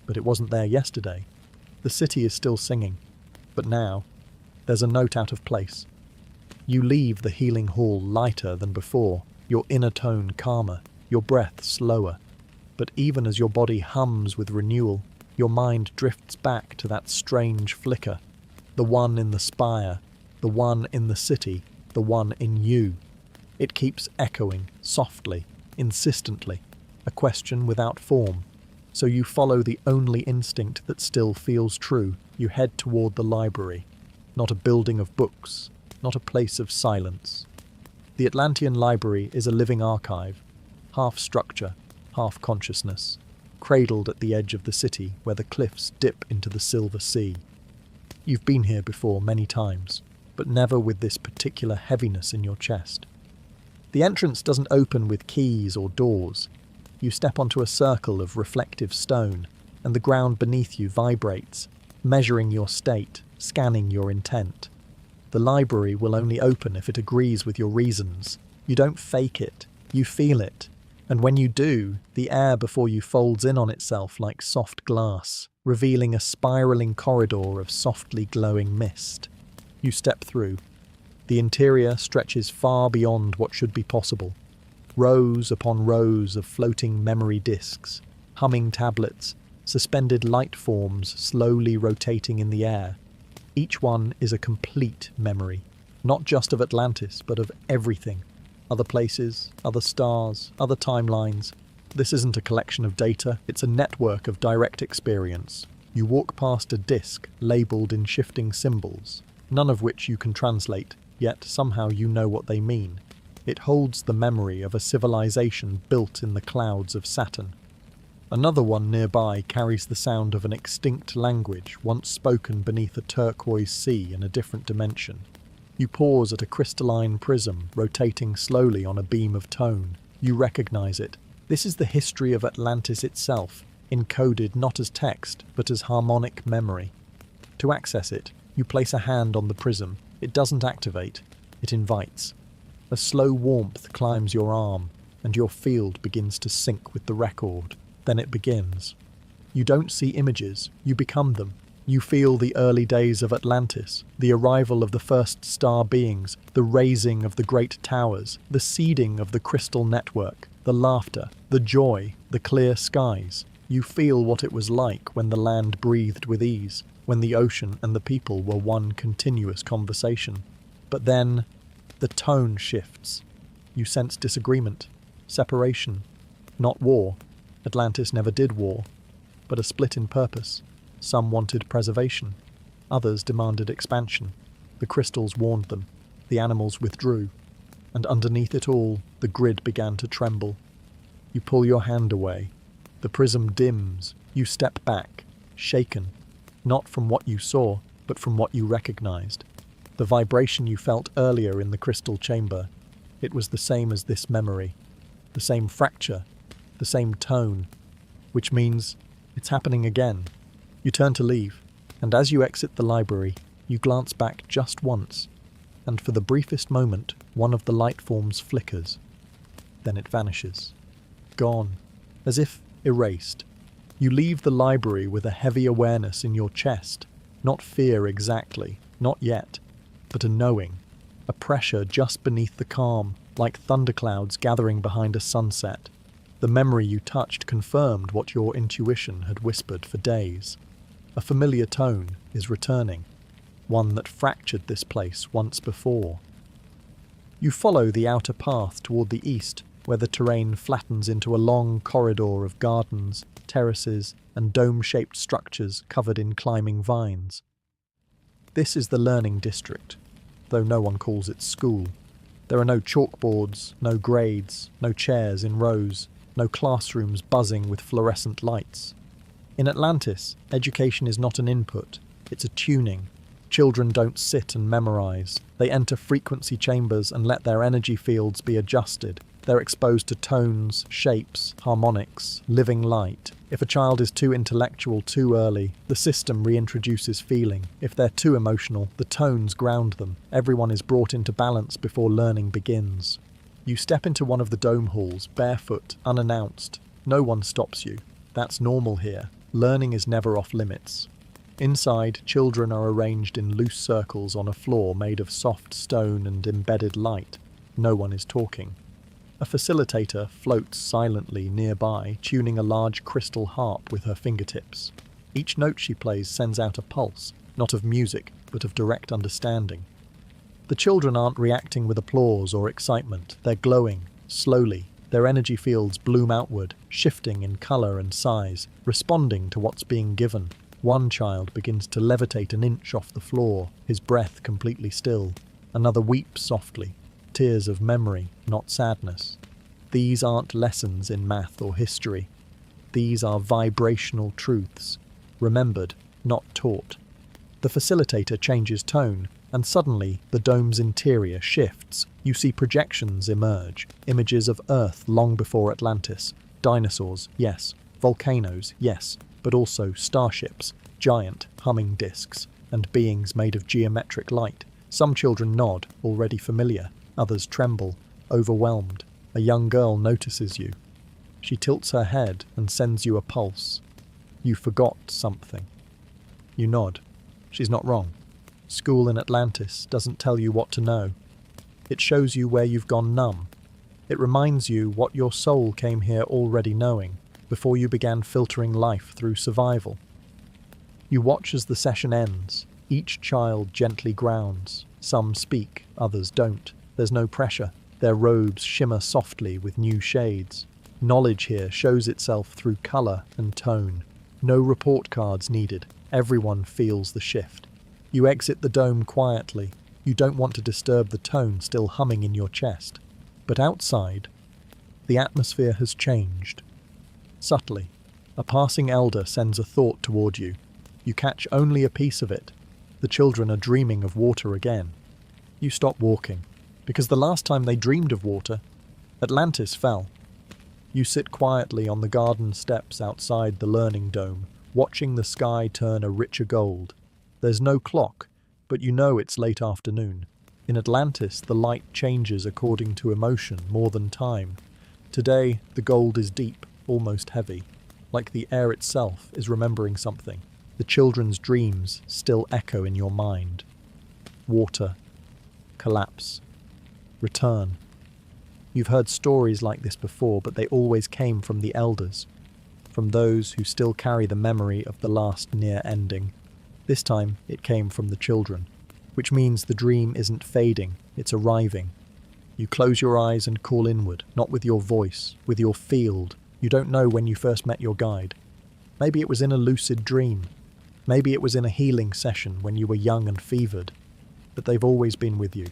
but it wasn't there yesterday. The city is still singing, but now, there's a note out of place. You leave the healing hall lighter than before, your inner tone calmer, your breath slower. But even as your body hums with renewal, your mind drifts back to that strange flicker. The one in the spire, the one in the city, the one in you. It keeps echoing, softly, insistently, a question without form. So you follow the only instinct that still feels true. You head toward the library, not a building of books, not a place of silence. The Atlantean Library is a living archive, half structure, half consciousness, cradled at the edge of the city where the cliffs dip into the silver sea. You've been here before many times, but never with this particular heaviness in your chest. The entrance doesn't open with keys or doors. You step onto a circle of reflective stone, and the ground beneath you vibrates, measuring your state, scanning your intent. The library will only open if it agrees with your reasons. You don't fake it, you feel it. And when you do, the air before you folds in on itself like soft glass, revealing a spiraling corridor of softly glowing mist. You step through. The interior stretches far beyond what should be possible. Rows upon rows of floating memory discs, humming tablets, suspended light forms slowly rotating in the air. Each one is a complete memory, not just of Atlantis, but of everything. Other places, other stars, other timelines. This isn't a collection of data, it's a network of direct experience. You walk past a disc labelled in shifting symbols, none of which you can translate, yet somehow you know what they mean. It holds the memory of a civilization built in the clouds of Saturn. Another one nearby carries the sound of an extinct language once spoken beneath a turquoise sea in a different dimension. You pause at a crystalline prism rotating slowly on a beam of tone. You recognize it. This is the history of Atlantis itself, encoded not as text, but as harmonic memory. To access it, you place a hand on the prism. It doesn't activate, it invites. A slow warmth climbs your arm, and your field begins to sync with the record. Then it begins. You don't see images, you become them. You feel the early days of Atlantis, the arrival of the first star beings, the raising of the great towers, the seeding of the crystal network, the laughter, the joy, the clear skies. You feel what it was like when the land breathed with ease, when the ocean and the people were one continuous conversation. But then, the tone shifts. You sense disagreement, separation, not war. Atlantis never did war, but a split in purpose. Some wanted preservation, others demanded expansion. The crystals warned them, the animals withdrew, and underneath it all, the grid began to tremble. You pull your hand away. The prism dims. You step back, shaken, not from what you saw, but from what you recognized. The vibration you felt earlier in the crystal chamber, it was the same as this memory, the same fracture, the same tone, which means it's happening again. You turn to leave, and as you exit the library, you glance back just once, and for the briefest moment, one of the light forms flickers. Then it vanishes. Gone, as if erased. You leave the library with a heavy awareness in your chest, not fear exactly, not yet, but a knowing, a pressure just beneath the calm, like thunderclouds gathering behind a sunset. The memory you touched confirmed what your intuition had whispered for days. A familiar tone is returning, one that fractured this place once before. You follow the outer path toward the east, where the terrain flattens into a long corridor of gardens, terraces, and dome-shaped structures covered in climbing vines. This is the learning district, though no one calls it school. There are no chalkboards, no grades, no chairs in rows, no classrooms buzzing with fluorescent lights. In Atlantis, education is not an input, it's a tuning. Children don't sit and memorize. They enter frequency chambers and let their energy fields be adjusted. They're exposed to tones, shapes, harmonics, living light. If a child is too intellectual too early, the system reintroduces feeling. If they're too emotional, the tones ground them. Everyone is brought into balance before learning begins. You step into one of the dome halls, barefoot, unannounced. No one stops you. That's normal here. Learning is never off limits. Inside, children are arranged in loose circles on a floor made of soft stone and embedded light. No one is talking. A facilitator floats silently nearby, tuning a large crystal harp with her fingertips. Each note she plays sends out a pulse, not of music, but of direct understanding. The children aren't reacting with applause or excitement. They're glowing, slowly. Their energy fields bloom outward, shifting in color and size, responding to what's being given. One child begins to levitate an inch off the floor, his breath completely still. Another weeps softly, tears of memory, not sadness. These aren't lessons in math or history. These are vibrational truths, remembered, not taught. The facilitator changes tone, and suddenly the dome's interior shifts. You see projections emerge, images of Earth long before Atlantis. Dinosaurs, yes. Volcanoes, yes. But also starships, giant, humming disks, and beings made of geometric light. Some children nod, already familiar. Others tremble, overwhelmed. A young girl notices you. She tilts her head and sends you a pulse. You forgot something. You nod. She's not wrong. School in Atlantis doesn't tell you what to know. It shows you where you've gone numb. It reminds you what your soul came here already knowing, before you began filtering life through survival. You watch as the session ends. Each child gently grounds. Some speak, others don't. There's no pressure. Their robes shimmer softly with new shades. Knowledge here shows itself through colour and tone. No report cards needed. Everyone feels the shift. You exit the dome quietly. You don't want to disturb the tone still humming in your chest. But outside, the atmosphere has changed. Subtly, a passing elder sends a thought toward you. You catch only a piece of it. The children are dreaming of water again. You stop walking, because the last time they dreamed of water, Atlantis fell. You sit quietly on the garden steps outside the learning dome, watching the sky turn a richer gold. There's no clock, but you know it's late afternoon. In Atlantis, the light changes according to emotion more than time. Today, the gold is deep, almost heavy, like the air itself is remembering something. The children's dreams still echo in your mind. Water, collapse, return. You've heard stories like this before, but they always came from the elders, from those who still carry the memory of the last near ending. This time, it came from the children, which means the dream isn't fading, it's arriving. You close your eyes and call inward, not with your voice, with your field. You don't know when you first met your guide. Maybe it was in a lucid dream. Maybe it was in a healing session when you were young and fevered. But they've always been with you.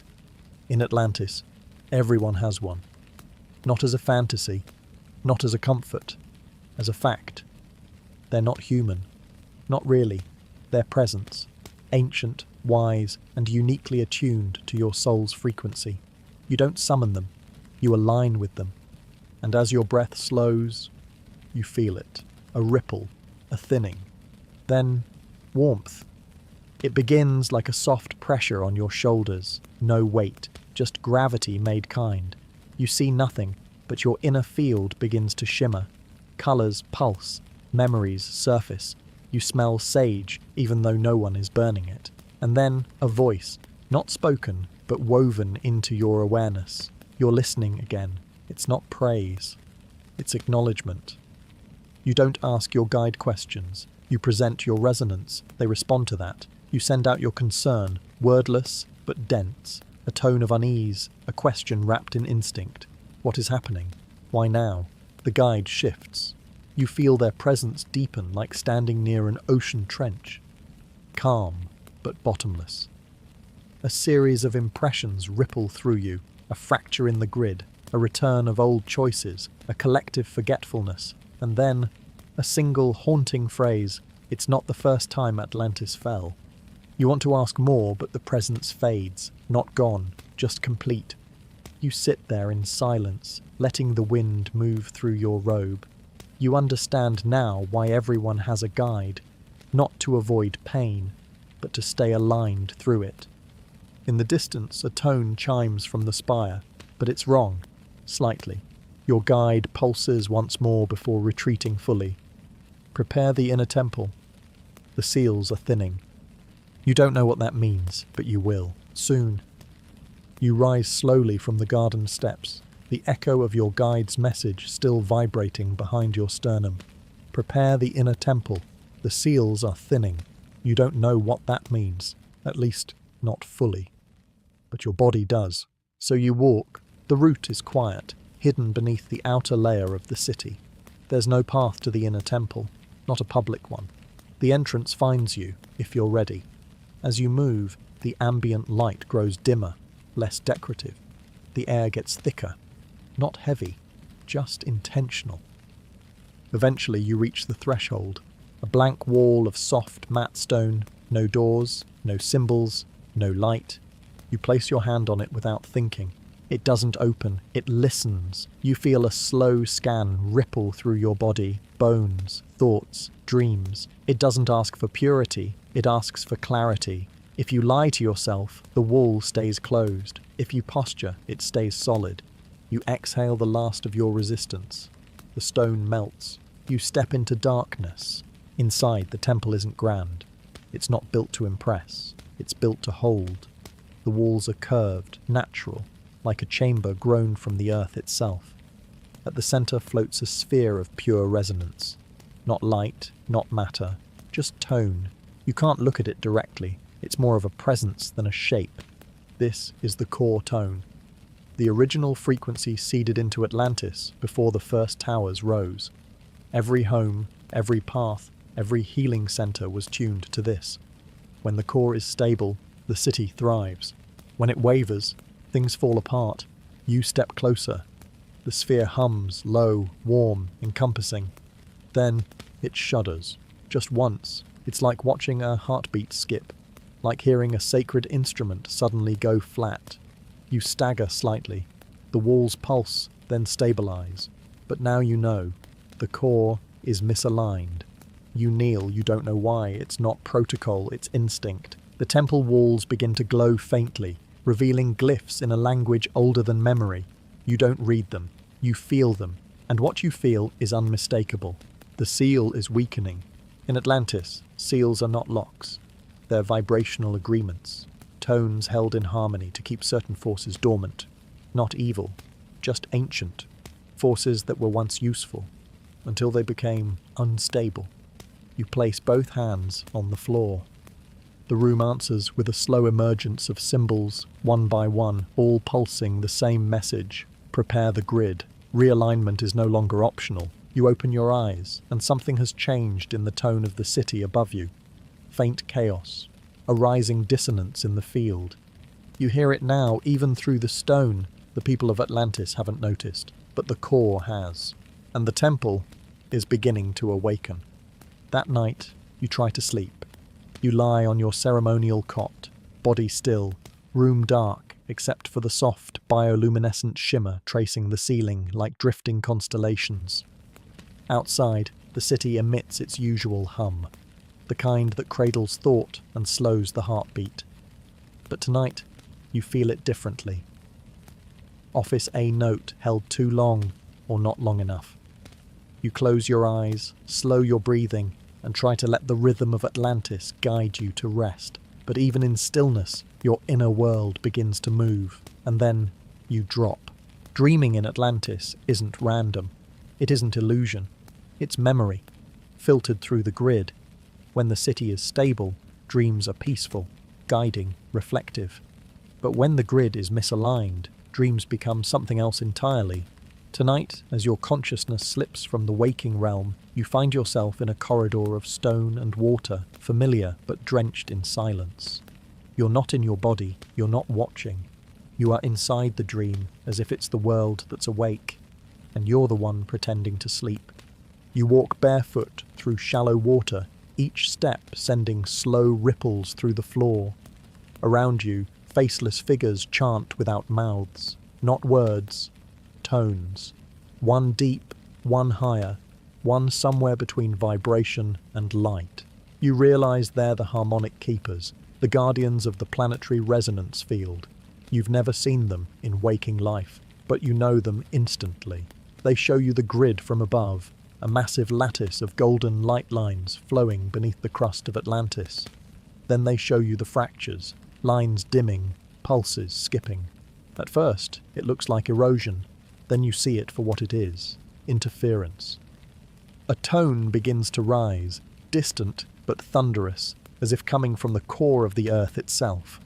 In Atlantis, everyone has one. Not as a fantasy, not as a comfort, as a fact. They're not human. Not really. Their presence, ancient, wise, and uniquely attuned to your soul's frequency. You don't summon them, you align with them. And as your breath slows, you feel it. A ripple, a thinning. Then, warmth. It begins like a soft pressure on your shoulders. No weight, just gravity made kind. You see nothing, but your inner field begins to shimmer. Colours pulse, memories surface. You smell sage, even though no one is burning it. And then a voice, not spoken, but woven into your awareness. You're listening again. It's not praise. It's acknowledgement. You don't ask your guide questions. You present your resonance. They respond to that. You send out your concern, wordless but dense. A tone of unease, a question wrapped in instinct. What is happening? Why now? The guide shifts. You feel their presence deepen like standing near an ocean trench. Calm, but bottomless. A series of impressions ripple through you, a fracture in the grid, a return of old choices, a collective forgetfulness, and then a single haunting phrase, "It's not the first time Atlantis fell." You want to ask more, but the presence fades, not gone, just complete. You sit there in silence, letting the wind move through your robe. You understand now why everyone has a guide, not to avoid pain, but to stay aligned through it. In the distance, a tone chimes from the spire, but it's wrong, slightly. Your guide pulses once more before retreating fully. Prepare the inner temple. The seals are thinning. You don't know what that means, but you will, soon. You rise slowly from the garden steps, the echo of your guide's message still vibrating behind your sternum. Prepare the inner temple. The seals are thinning. You don't know what that means, at least not fully. But your body does. So you walk. The route is quiet, hidden beneath the outer layer of the city. There's no path to the inner temple, not a public one. The entrance finds you, if you're ready. As you move, the ambient light grows dimmer, less decorative. The air gets thicker, not heavy, just intentional. Eventually you reach the threshold, a blank wall of soft matte stone, no doors, no symbols, no light. You place your hand on it without thinking. It doesn't open, it listens. You feel a slow scan ripple through your body, bones, thoughts, dreams. It doesn't ask for purity, it asks for clarity. If you lie to yourself, the wall stays closed. If you posture, it stays solid. You exhale the last of your resistance. The stone melts. You step into darkness. Inside, the temple isn't grand. It's not built to impress. It's built to hold. The walls are curved, natural, like a chamber grown from the earth itself. At the center floats a sphere of pure resonance. Not light, not matter, just tone. You can't look at it directly. It's more of a presence than a shape. This is the core tone. The original frequency seeded into Atlantis before the first towers rose. Every home, every path, every healing center was tuned to this. When the core is stable, the city thrives. When it wavers, things fall apart. You step closer. The sphere hums, low, warm, encompassing. Then it shudders. Just once. It's like watching a heartbeat skip. Like hearing a sacred instrument suddenly go flat. You stagger slightly. The walls pulse, then stabilize. But now you know. The core is misaligned. You kneel, you don't know why. It's not protocol, it's instinct. The temple walls begin to glow faintly, revealing glyphs in a language older than memory. You don't read them. You feel them. And what you feel is unmistakable. The seal is weakening. In Atlantis, seals are not locks. They're vibrational agreements. Tones held in harmony to keep certain forces dormant. Not evil, just ancient. Forces that were once useful, until they became unstable. You place both hands on the floor. The room answers with a slow emergence of symbols, one by one, all pulsing the same message. Prepare the grid. Realignment is no longer optional. You open your eyes, and something has changed in the tone of the city above you. Faint chaos, a rising dissonance in the field. You hear it now, even through the stone. The people of Atlantis haven't noticed, but the core has. And the temple is beginning to awaken. That night, you try to sleep. You lie on your ceremonial cot, body still, room dark, except for the soft, bioluminescent shimmer tracing the ceiling like drifting constellations. Outside, the city emits its usual hum, the kind that cradles thought and slows the heartbeat. But tonight, you feel it differently. Office A note held too long, or not long enough. You close your eyes, slow your breathing, and try to let the rhythm of Atlantis guide you to rest. But even in stillness, your inner world begins to move, and then you drop. Dreaming in Atlantis isn't random. It isn't illusion. It's memory, filtered through the grid. When the city is stable, dreams are peaceful, guiding, reflective. But when the grid is misaligned, dreams become something else entirely. Tonight, as your consciousness slips from the waking realm, you find yourself in a corridor of stone and water, familiar but drenched in silence. You're not in your body, you're not watching. You are inside the dream, as if it's the world that's awake, and you're the one pretending to sleep. You walk barefoot through shallow water, each step sending slow ripples through the floor. Around you, faceless figures chant without mouths, not words, tones. One deep, one higher, one somewhere between vibration and light. You realize they're the harmonic keepers, the guardians of the planetary resonance field. You've never seen them in waking life, but you know them instantly. They show you the grid from above, a massive lattice of golden light lines flowing beneath the crust of Atlantis. Then they show you the fractures, lines dimming, pulses skipping. At first, it looks like erosion. Then you see it for what it is, interference. A tone begins to rise, distant but thunderous, as if coming from the core of the earth itself.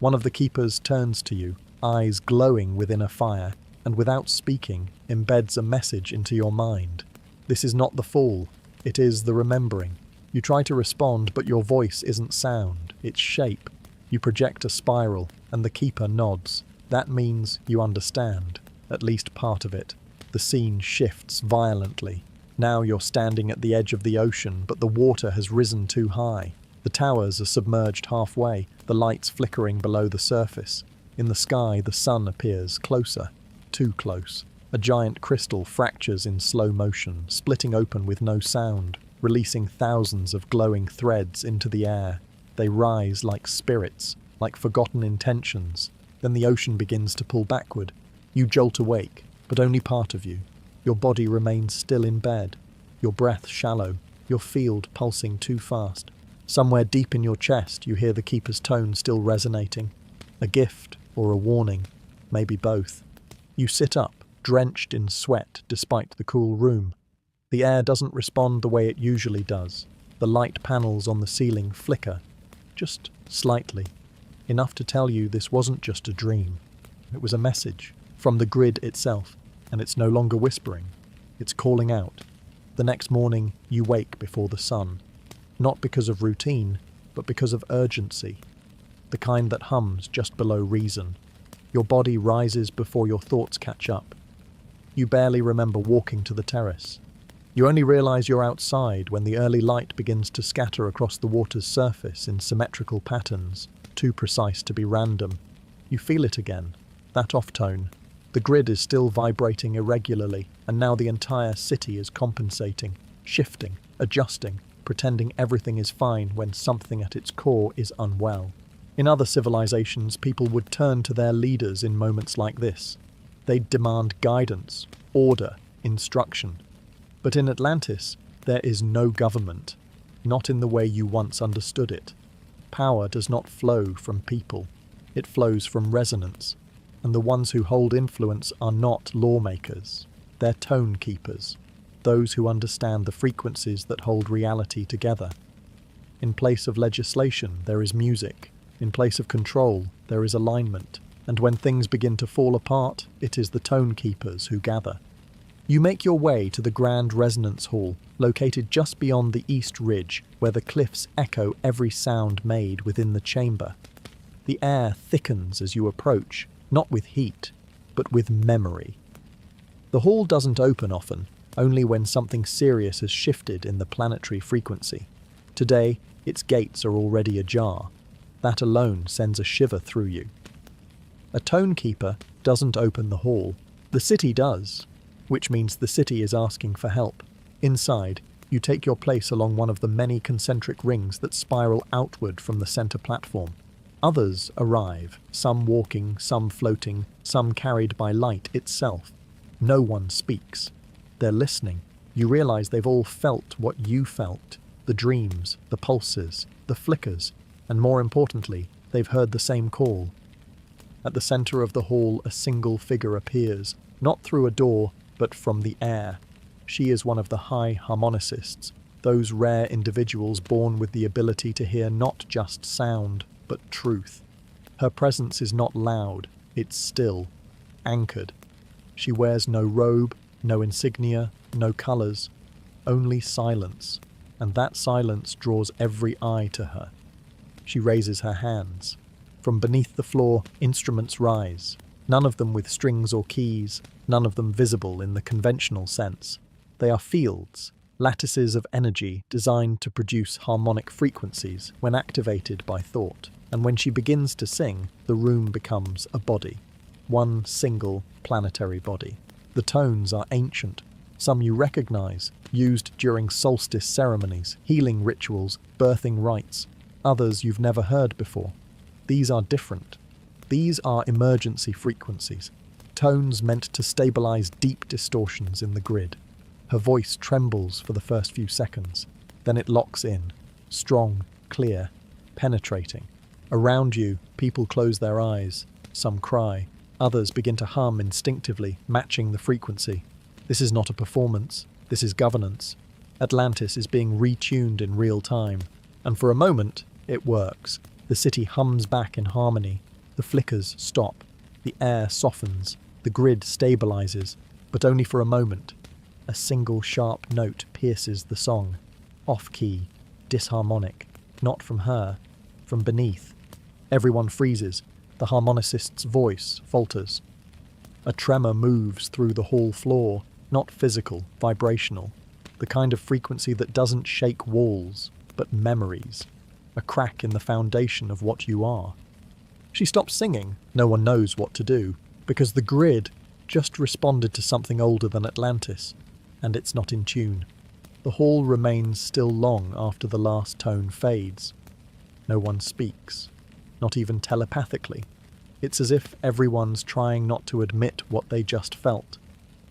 One of the keepers turns to you, eyes glowing within a fire, and without speaking, embeds a message into your mind. This is not the fall, it is the remembering. You try to respond, but your voice isn't sound, it's shape. You project a spiral, and the keeper nods. That means you understand, at least part of it. The The scene shifts violently. Now you're standing at the edge of the ocean, but the water has risen too high. The towers are submerged halfway, the lights flickering below the surface. In the sky, the sun appears closer, too close. A giant crystal fractures in slow motion, splitting open with no sound, releasing thousands of glowing threads into the air. They rise like spirits, like forgotten intentions. Then the ocean begins to pull backward. You jolt awake, but only part of you. Your body remains still in bed, your breath shallow, your field pulsing too fast. Somewhere deep in your chest, you hear the keeper's tone still resonating. A gift or a warning, maybe both. You sit up, drenched in sweat despite the cool room. The air doesn't respond the way it usually does. The light panels on the ceiling flicker, just slightly. Enough to tell you this wasn't just a dream. It was a message from the grid itself, and it's no longer whispering. It's calling out. The next morning, you wake before the sun. Not because of routine, but because of urgency. The kind that hums just below reason. Your body rises before your thoughts catch up. You barely remember walking to the terrace. You only realize you're outside when the early light begins to scatter across the water's surface in symmetrical patterns, too precise to be random. You feel it again, that off-tone. The grid is still vibrating irregularly, and now the entire city is compensating, shifting, adjusting, pretending everything is fine when something at its core is unwell. In other civilizations, people would turn to their leaders in moments like this. They'd demand guidance, order, instruction. But in Atlantis, there is no government, not in the way you once understood it. Power does not flow from people. It flows from resonance. And the ones who hold influence are not lawmakers. They're tone keepers, those who understand the frequencies that hold reality together. In place of legislation, there is music. In place of control, there is alignment. And when things begin to fall apart, it is the tone keepers who gather. You make your way to the Grand Resonance Hall, located just beyond the East Ridge, where the cliffs echo every sound made within the chamber. The air thickens as you approach, not with heat, but with memory. The hall doesn't open often, only when something serious has shifted in the planetary frequency. Today, its gates are already ajar. That alone sends a shiver through you. A tone keeper doesn't open the hall. The city does, which means the city is asking for help. Inside, you take your place along one of the many concentric rings that spiral outward from the center platform. Others arrive, some walking, some floating, some carried by light itself. No one speaks. They're listening. You realize they've all felt what you felt, the dreams, the pulses, the flickers, and more importantly, they've heard the same call. At the center of the hall, a single figure appears, not through a door, but from the air. She is one of the high harmonicists, those rare individuals born with the ability to hear not just sound, but truth. Her presence is not loud, it's still, anchored. She wears no robe, no insignia, no colors, only silence, and that silence draws every eye to her. She raises her hands. From beneath the floor, instruments rise, none of them with strings or keys, none of them visible in the conventional sense. They are fields, lattices of energy designed to produce harmonic frequencies when activated by thought. And when she begins to sing, the room becomes a body, one single planetary body. The tones are ancient, some you recognize, used during solstice ceremonies, healing rituals, birthing rites. Others you've never heard before. These are different. These are emergency frequencies, tones meant to stabilize deep distortions in the grid. Her voice trembles for the first few seconds, then it locks in, strong, clear, penetrating. Around you, people close their eyes, some cry, others begin to hum instinctively, matching the frequency. This is not a performance, this is governance. Atlantis is being retuned in real time, and for a moment, it works. The city hums back in harmony, the flickers stop, the air softens, the grid stabilizes, but only for a moment. A single sharp note pierces the song, off-key, disharmonic, not from her, from beneath. Everyone freezes. The harmonicist's voice falters. A tremor moves through the hall floor, not physical, vibrational. The kind of frequency that doesn't shake walls, but memories. A crack in the foundation of what you are. She stops singing. No one knows what to do, because the grid just responded to something older than Atlantis, and it's not in tune. The hall remains still long after the last tone fades. No one speaks, not even telepathically. It's as if everyone's trying not to admit what they just felt.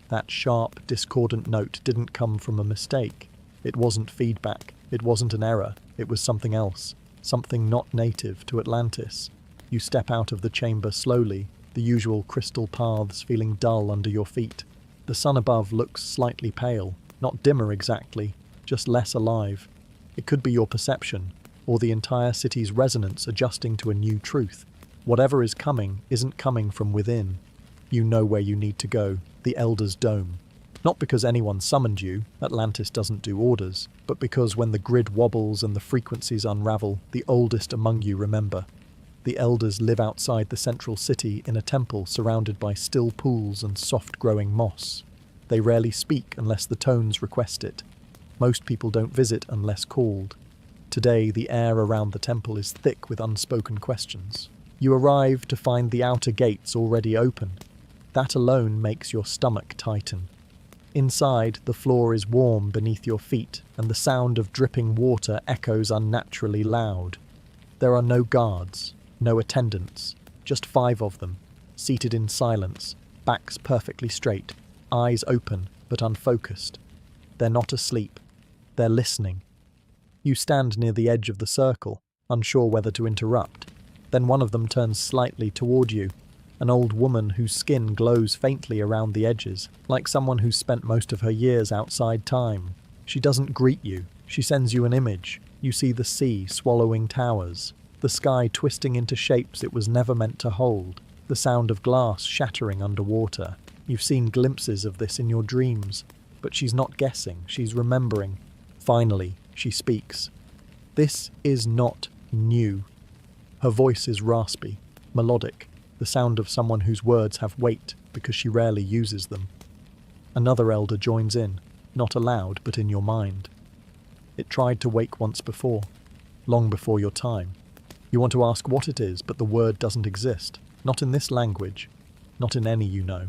That sharp, discordant note didn't come from a mistake. It wasn't feedback. It wasn't an error. It was something else. Something not native to Atlantis. You step out of the chamber slowly, the usual crystal paths feeling dull under your feet. The sun above looks slightly pale. Not dimmer exactly, just less alive. It could be your perception, or the entire city's resonance adjusting to a new truth. Whatever is coming isn't coming from within. You know where you need to go, the Elder's Dome. Not because anyone summoned you, Atlantis doesn't do orders, but because when the grid wobbles and the frequencies unravel, the oldest among you remember. The Elders live outside the central city in a temple surrounded by still pools and soft-growing moss. They rarely speak unless the tones request it. Most people don't visit unless called. Today, the air around the temple is thick with unspoken questions. You arrive to find the outer gates already open. That alone makes your stomach tighten. Inside, the floor is warm beneath your feet, and the sound of dripping water echoes unnaturally loud. There are no guards, no attendants, just 5 of them, seated in silence, backs perfectly straight, eyes open but unfocused. They're not asleep. They're listening. You stand near the edge of the circle, unsure whether to interrupt. Then one of them turns slightly toward you, an old woman whose skin glows faintly around the edges, like someone who's spent most of her years outside time. She doesn't greet you. She sends you an image. You see the sea swallowing towers, the sky twisting into shapes it was never meant to hold, the sound of glass shattering underwater. You've seen glimpses of this in your dreams, but she's not guessing, she's remembering. Finally, she speaks. This is not new. Her voice is raspy, melodic, the sound of someone whose words have weight because she rarely uses them. Another elder joins in, not aloud but in your mind. It tried to wake once before, long before your time. You want to ask what it is, but the word doesn't exist, not in this language, not in any you know.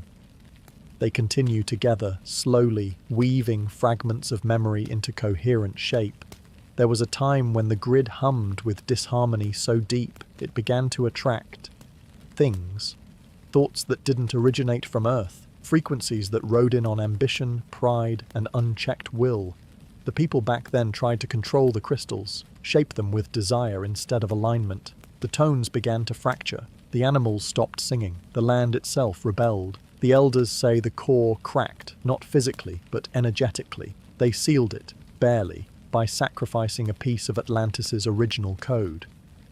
They continue together, slowly, weaving fragments of memory into coherent shape. There was a time when the grid hummed with disharmony so deep it began to attract things, thoughts that didn't originate from Earth, frequencies that rode in on ambition, pride, and unchecked will. The people back then tried to control the crystals, shape them with desire instead of alignment. The tones began to fracture. The animals stopped singing. The land itself rebelled. The elders say the core cracked, not physically, but energetically. They sealed it, barely, by sacrificing a piece of Atlantis's original code.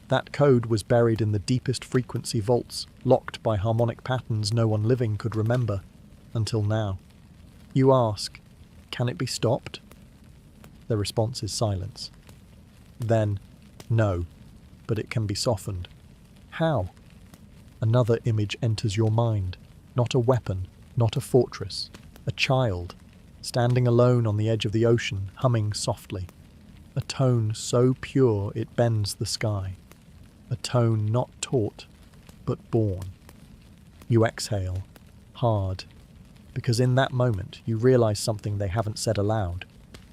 That code was buried in the deepest frequency vaults, locked by harmonic patterns no one living could remember, until now. You ask, can it be stopped? The response is silence. Then, no, but it can be softened. How? Another image enters your mind. Not a weapon, not a fortress. A child, standing alone on the edge of the ocean, humming softly. A tone so pure it bends the sky. A tone not taught, but born. You exhale, hard, because in that moment you realize something they haven't said aloud.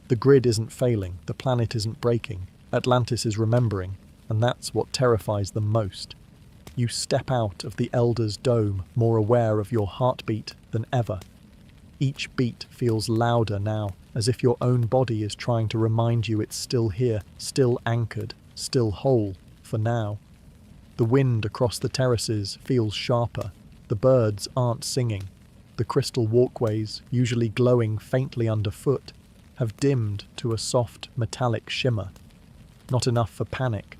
The grid isn't failing, the planet isn't breaking, Atlantis is remembering, and that's what terrifies them most. You step out of the Elder's Dome more aware of your heartbeat than ever. Each beat feels louder now, as if your own body is trying to remind you it's still here, still anchored, still whole, for now. The wind across the terraces feels sharper. The birds aren't singing. The crystal walkways, usually glowing faintly underfoot, have dimmed to a soft, metallic shimmer. Not enough for panic,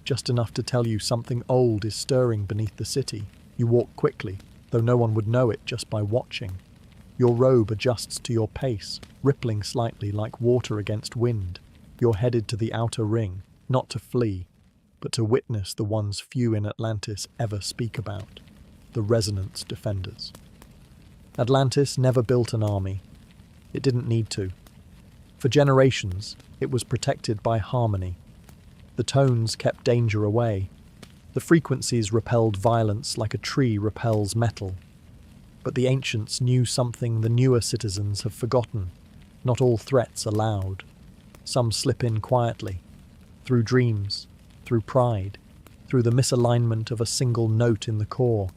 just enough to tell you something old is stirring beneath the city. You walk quickly, though no one would know it just by watching. Your robe adjusts to your pace, rippling slightly like water against wind. You're headed to the outer ring, not to flee, but to witness the ones few in Atlantis ever speak about, the Resonance Defenders. Atlantis never built an army. It didn't need to. For generations, it was protected by harmony. The tones kept danger away. The frequencies repelled violence like a tree repels metal. But the ancients knew something the newer citizens have forgotten. Not all threats are loud. Some slip in quietly, through dreams, through pride, through the misalignment of a single note in the core.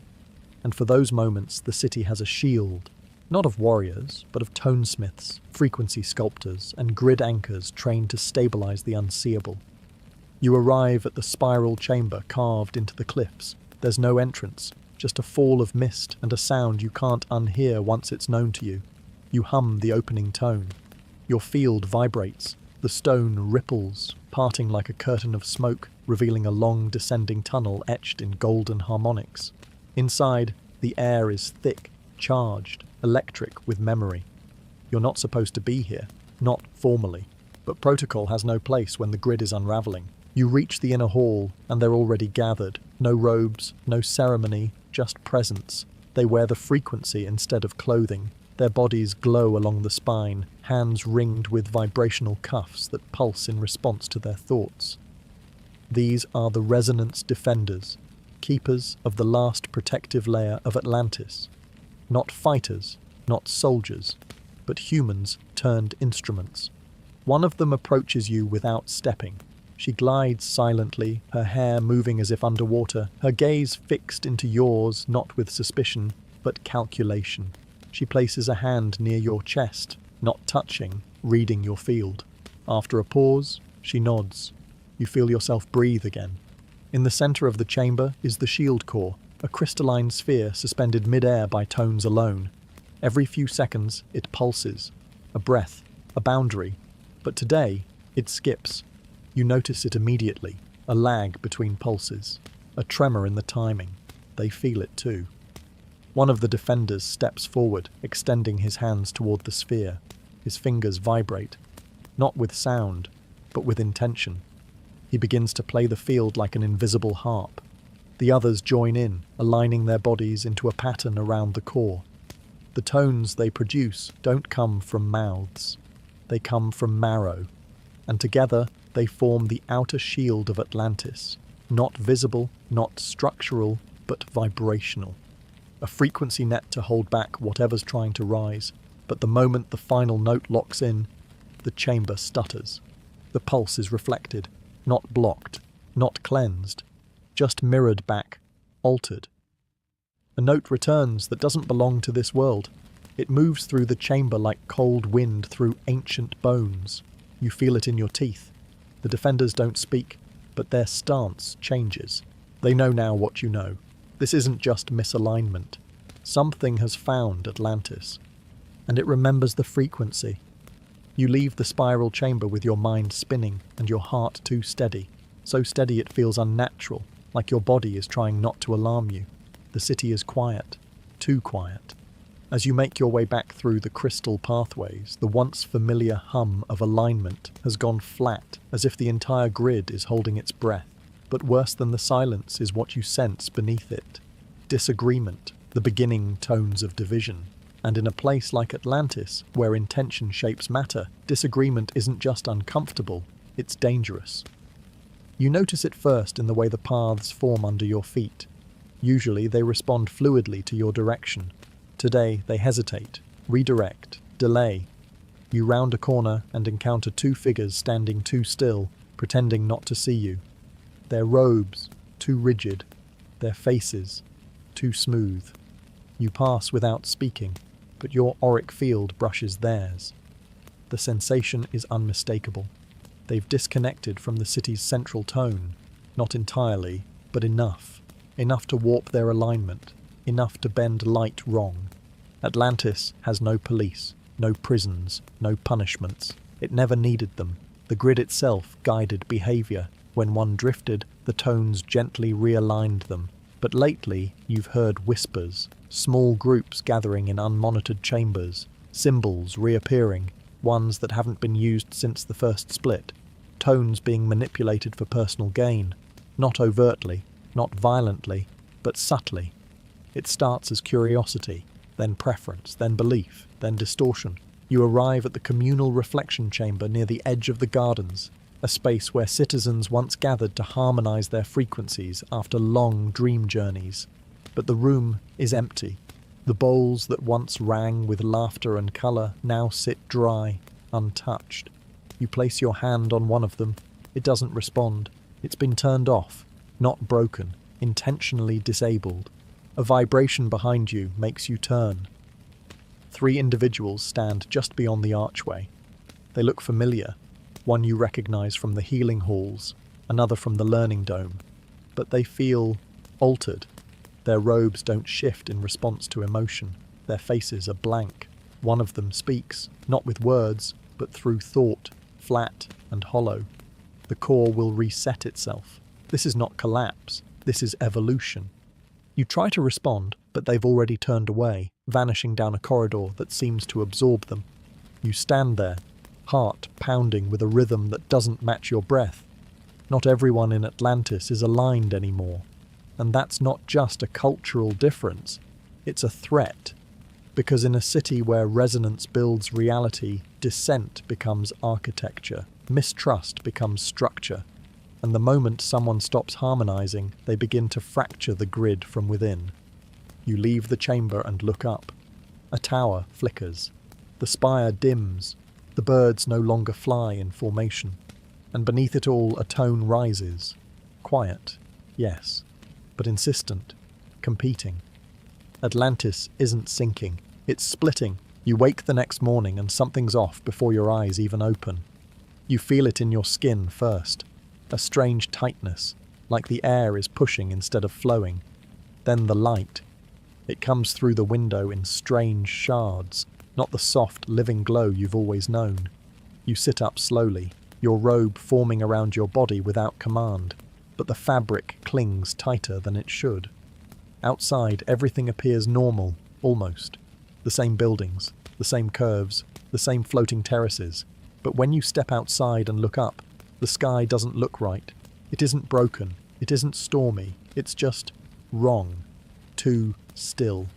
And for those moments, the city has a shield, not of warriors, but of tonesmiths, frequency sculptors, and grid anchors trained to stabilize the unseeable. You arrive at the spiral chamber carved into the cliffs. There's no entrance, just a fall of mist and a sound you can't unhear once it's known to you. You hum the opening tone. Your field vibrates. The stone ripples, parting like a curtain of smoke, revealing a long descending tunnel etched in golden harmonics. Inside, the air is thick, charged, electric with memory. You're not supposed to be here, not formally, but protocol has no place when the grid is unraveling. You reach the inner hall, and they're already gathered. No robes, no ceremony, just presence. They wear the frequency instead of clothing. Their bodies glow along the spine, hands ringed with vibrational cuffs that pulse in response to their thoughts. These are the resonance defenders, keepers of the last protective layer of Atlantis. Not fighters, not soldiers, but humans turned instruments. One of them approaches you without stepping. She glides silently, her hair moving as if underwater, her gaze fixed into yours, not with suspicion, but calculation. She places a hand near your chest, not touching, reading your field. After a pause, she nods. You feel yourself breathe again. In the center of the chamber is the shield core, a crystalline sphere suspended mid-air by tones alone. Every few seconds, it pulses. A breath, a boundary. But today, it skips. You notice it immediately, a lag between pulses, a tremor in the timing. They feel it too. One of the defenders steps forward, extending his hands toward the sphere. His fingers vibrate, not with sound, but with intention. He begins to play the field like an invisible harp. The others join in, aligning their bodies into a pattern around the core. The tones they produce don't come from mouths. They come from marrow. And together, they form the outer shield of Atlantis. Not visible, not structural, but vibrational. A frequency net to hold back whatever's trying to rise. But the moment the final note locks in, the chamber stutters. The pulse is reflected, not blocked, not cleansed, just mirrored back, altered. A note returns that doesn't belong to this world. It moves through the chamber like cold wind through ancient bones. You feel it in your teeth. The defenders don't speak, but their stance changes. They know now what you know. This isn't just misalignment. Something has found Atlantis, and it remembers the frequency. You leave the spiral chamber with your mind spinning and your heart too steady. So steady it feels unnatural, like your body is trying not to alarm you. The city is quiet, too quiet. As you make your way back through the crystal pathways, the once familiar hum of alignment has gone flat, as if the entire grid is holding its breath. But worse than the silence is what you sense beneath it. Disagreement, the beginning tones of division. And in a place like Atlantis, where intention shapes matter, disagreement isn't just uncomfortable, it's dangerous. You notice it first in the way the paths form under your feet. Usually they respond fluidly to your direction. Today they hesitate, redirect, delay. You round a corner and encounter two figures standing too still, pretending not to see you. Their robes, too rigid. Their faces, too smooth. You pass without speaking, but your auric field brushes theirs. The sensation is unmistakable. They've disconnected from the city's central tone. Not entirely, but enough. Enough to warp their alignment. Enough to bend light wrong. Atlantis has no police, no prisons, no punishments. It never needed them. The grid itself guided behavior. When one drifted, the tones gently realigned them. But lately, you've heard whispers, small groups gathering in unmonitored chambers, symbols reappearing, ones that haven't been used since the first split, tones being manipulated for personal gain, not overtly, not violently, but subtly. It starts as curiosity, then preference, then belief, then distortion. You arrive at the communal reflection chamber near the edge of the gardens, a space where citizens once gathered to harmonize their frequencies after long dream journeys. But the room is empty. The bowls that once rang with laughter and color now sit dry, untouched. You place your hand on one of them. It doesn't respond. It's been turned off, not broken, intentionally disabled. A vibration behind you makes you turn. 3 individuals stand just beyond the archway. They look familiar. One you recognize from the healing halls, another from the learning dome. But they feel altered. Their robes don't shift in response to emotion. Their faces are blank. One of them speaks, not with words, but through thought, flat and hollow. The core will reset itself. This is not collapse. This is evolution. You try to respond, but they've already turned away, vanishing down a corridor that seems to absorb them. You stand there, heart pounding with a rhythm that doesn't match your breath. Not everyone in Atlantis is aligned anymore. And that's not just a cultural difference, it's a threat. Because in a city where resonance builds reality, dissent becomes architecture, mistrust becomes structure, and the moment someone stops harmonizing, they begin to fracture the grid from within. You leave the chamber and look up. A tower flickers. The spire dims. The birds no longer fly in formation. And beneath it all, a tone rises. Quiet, yes, but insistent, competing. Atlantis isn't sinking, it's splitting. You wake the next morning and something's off before your eyes even open. You feel it in your skin first, a strange tightness, like the air is pushing instead of flowing. Then the light. It comes through the window in strange shards, not the soft, living glow you've always known. You sit up slowly, your robe forming around your body without command, but the fabric clings tighter than it should. Outside, everything appears normal, almost. The same buildings, the same curves, the same floating terraces. But when you step outside and look up, the sky doesn't look right. It isn't broken, it isn't stormy, it's just wrong. Too still.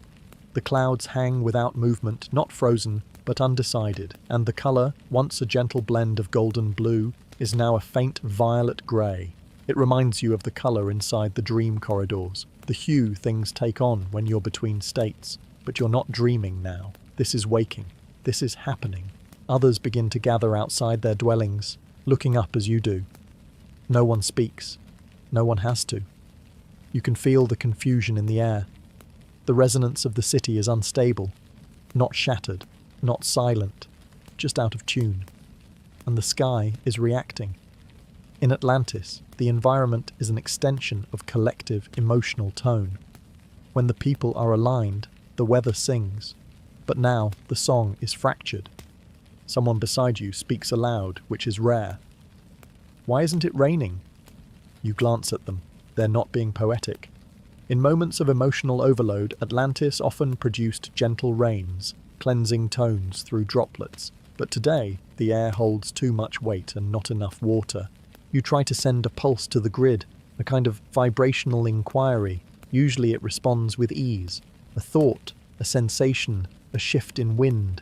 The clouds hang without movement, not frozen, but undecided, and the colour, once a gentle blend of golden blue, is now a faint violet grey. It reminds you of the colour inside the dream corridors, the hue things take on when you're between states. But you're not dreaming now. This is waking. This is happening. Others begin to gather outside their dwellings, looking up as you do. No one speaks. No one has to. You can feel the confusion in the air. The resonance of the city is unstable, not shattered, not silent, just out of tune. And the sky is reacting. In Atlantis, the environment is an extension of collective emotional tone. When the people are aligned, the weather sings. But now the song is fractured. Someone beside you speaks aloud, which is rare. Why isn't it raining? You glance at them. They're not being poetic. In moments of emotional overload, Atlantis often produced gentle rains, cleansing tones through droplets. But today, the air holds too much weight and not enough water. You try to send a pulse to the grid, a kind of vibrational inquiry. Usually it responds with ease. A thought, a sensation, a shift in wind.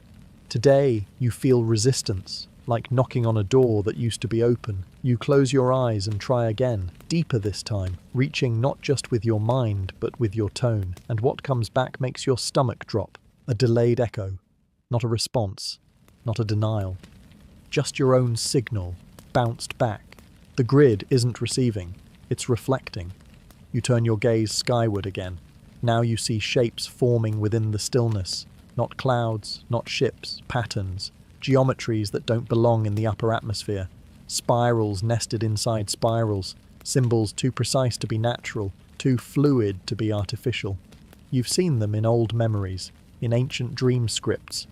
Today, you feel resistance, like knocking on a door that used to be open. You close your eyes and try again, deeper this time, reaching not just with your mind, but with your tone. And what comes back makes your stomach drop. A delayed echo, not a response, not a denial. Just your own signal, bounced back. The grid isn't receiving, it's reflecting. You turn your gaze skyward again. Now you see shapes forming within the stillness. Not clouds, not ships, patterns. Geometries that don't belong in the upper atmosphere. Spirals nested inside spirals. Symbols too precise to be natural, too fluid to be artificial. You've seen them in old memories, in ancient dream scripts.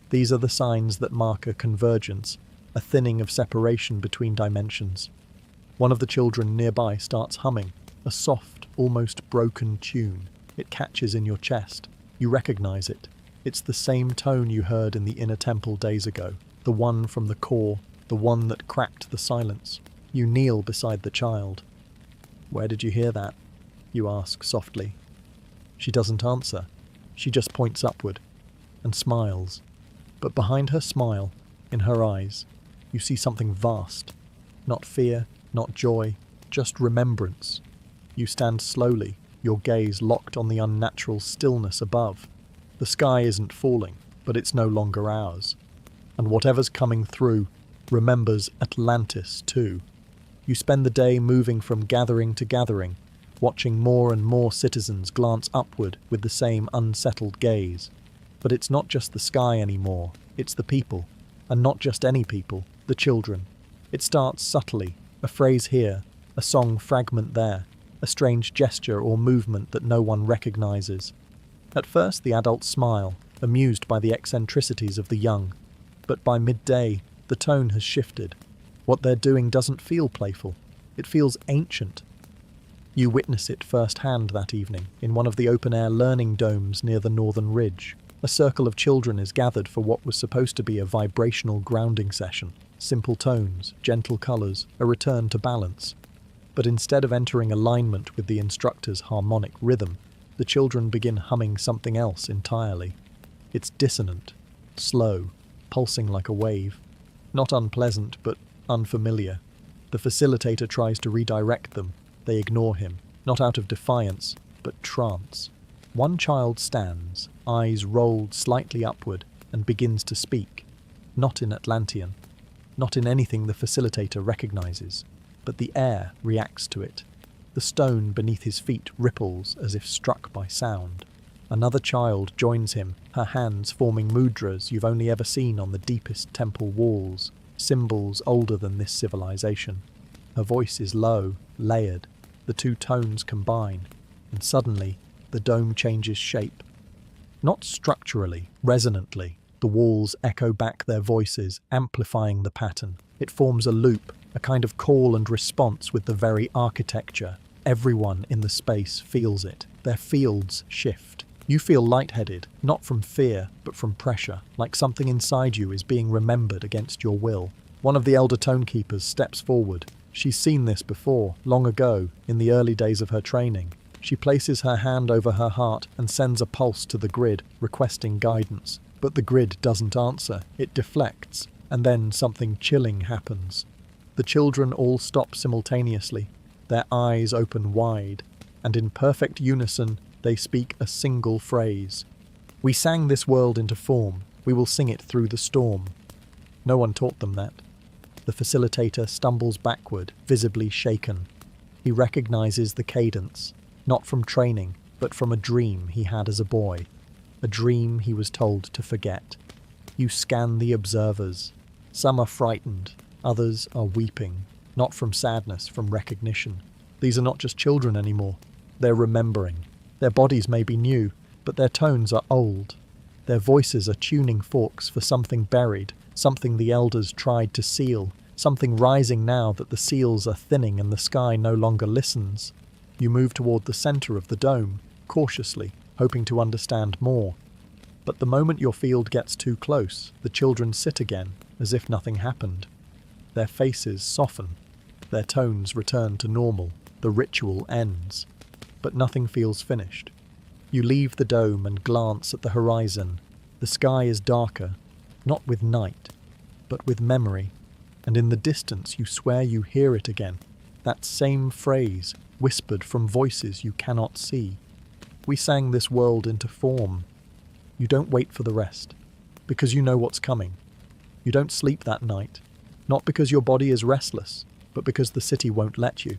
These are the signs that mark a convergence, a thinning of separation between dimensions. One of the children nearby starts humming, a soft, almost broken tune. It catches in your chest. You recognize it. It's the same tone you heard in the inner temple days ago, the one from the core, the one that cracked the silence. You kneel beside the child. "Where did you hear that?" you ask softly. She doesn't answer. She just points upward and smiles. But behind her smile, in her eyes, you see something vast. Not fear, not joy, just remembrance. You stand slowly, your gaze locked on the unnatural stillness above. The sky isn't falling, but it's no longer ours. And whatever's coming through remembers Atlantis too. You spend the day moving from gathering to gathering, watching more and more citizens glance upward with the same unsettled gaze. But it's not just the sky anymore, it's the people. And not just any people, the children. It starts subtly, a phrase here, a song fragment there, a strange gesture or movement that no one recognizes. At first the adults smile, amused by the eccentricities of the young. But by midday, the tone has shifted. What they're doing doesn't feel playful. It feels ancient. You witness it firsthand that evening in one of the open-air learning domes near the northern ridge. A circle of children is gathered for what was supposed to be a vibrational grounding session. Simple tones, gentle colours, a return to balance. But instead of entering alignment with the instructor's harmonic rhythm, the children begin humming something else entirely. It's dissonant, slow, pulsing like a wave. Not unpleasant, but unfamiliar. The facilitator tries to redirect them. They ignore him, not out of defiance, but trance. One child stands, eyes rolled slightly upward, and begins to speak. Not in Atlantean, not in anything the facilitator recognizes, but the air reacts to it. The stone beneath his feet ripples as if struck by sound. Another child joins him, her hands forming mudras you've only ever seen on the deepest temple walls, symbols older than this civilization. Her voice is low, layered. The two tones combine, and suddenly the dome changes shape. Not structurally, resonantly. The walls echo back their voices, amplifying the pattern. It forms a loop, a kind of call and response with the very architecture. Everyone in the space feels it. Their fields shift. You feel lightheaded, not from fear, but from pressure, like something inside you is being remembered against your will. One of the elder tonekeepers steps forward. She's seen this before, long ago, in the early days of her training. She places her hand over her heart and sends a pulse to the grid, requesting guidance. But the grid doesn't answer. It deflects, and then something chilling happens. The children all stop simultaneously, their eyes open wide, and in perfect unison, they speak a single phrase. "We sang this world into form. We will sing it through the storm." No one taught them that. The facilitator stumbles backward, visibly shaken. He recognizes the cadence, not from training, but from a dream he had as a boy. A dream he was told to forget. You scan the observers. Some are frightened, others are weeping. Not from sadness, from recognition. These are not just children anymore. They're remembering. Their bodies may be new, but their tones are old. Their voices are tuning forks for something buried, something the elders tried to seal, something rising now that the seals are thinning and the sky no longer listens. You move toward the center of the dome, cautiously, hoping to understand more. But the moment your field gets too close, the children sit again, as if nothing happened. Their faces soften. Their tones return to normal. The ritual ends. But nothing feels finished. You leave the dome and glance at the horizon. The sky is darker, not with night, but with memory. And in the distance you swear you hear it again. That same phrase, whispered from voices you cannot see. We sang this world into form. You don't wait for the rest, because you know what's coming. You don't sleep that night, not because your body is restless, but because the city won't let you.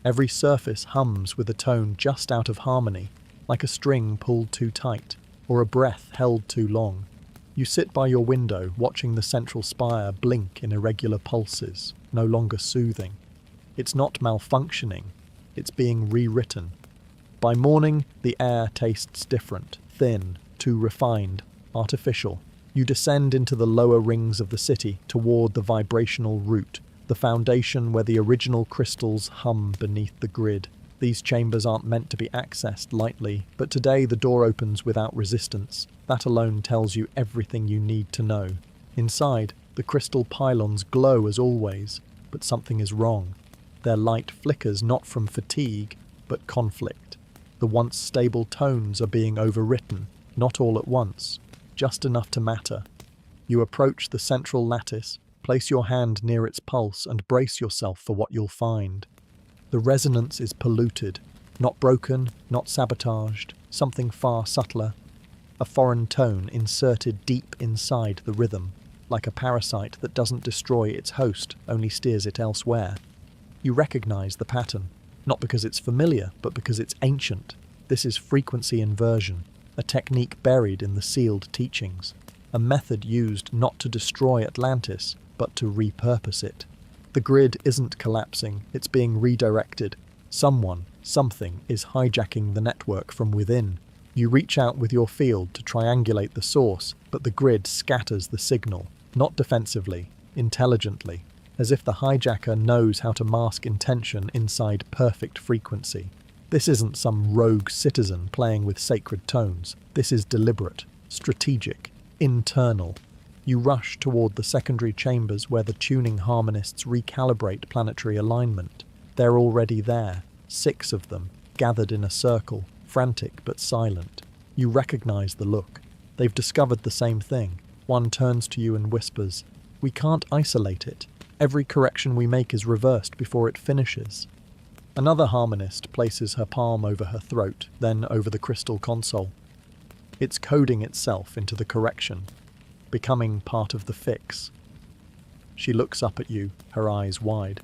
Every surface hums with a tone just out of harmony, like a string pulled too tight, or a breath held too long. You sit by your window, watching the central spire blink in irregular pulses, no longer soothing. It's not malfunctioning, it's being rewritten. By morning, the air tastes different, thin, too refined, artificial. You descend into the lower rings of the city toward the vibrational root, the foundation where the original crystals hum beneath the grid. These chambers aren't meant to be accessed lightly, but today the door opens without resistance. That alone tells you everything you need to know. Inside, the crystal pylons glow as always, but something is wrong. Their light flickers not from fatigue, but conflict. The once stable tones are being overwritten. not all at once, just enough to matter. You approach the central lattice, place your hand near its pulse and brace yourself for what you'll find. The resonance is polluted, not broken, not sabotaged, something far subtler. A foreign tone inserted deep inside the rhythm, like a parasite that doesn't destroy its host, only steers it elsewhere. You recognize the pattern, not because it's familiar, but because it's ancient. This is frequency inversion, a technique buried in the sealed teachings, a method used not to destroy Atlantis, but to repurpose it. The grid isn't collapsing, it's being redirected. Someone, something, is hijacking the network from within. You reach out with your field to triangulate the source, but the grid scatters the signal, not defensively, intelligently, as if the hijacker knows how to mask intention inside perfect frequency. This isn't some rogue citizen playing with sacred tones. This is deliberate, strategic, internal. You rush toward the secondary chambers where the tuning harmonists recalibrate planetary alignment. They're already there, 6 of them, gathered in a circle, frantic but silent. You recognize the look. They've discovered the same thing. One turns to you and whispers, "We can't isolate it. Every correction we make is reversed before it finishes." Another harmonist places her palm over her throat, then over the crystal console. It's coding itself into the correction, becoming part of the fix. She looks up at you, her eyes wide.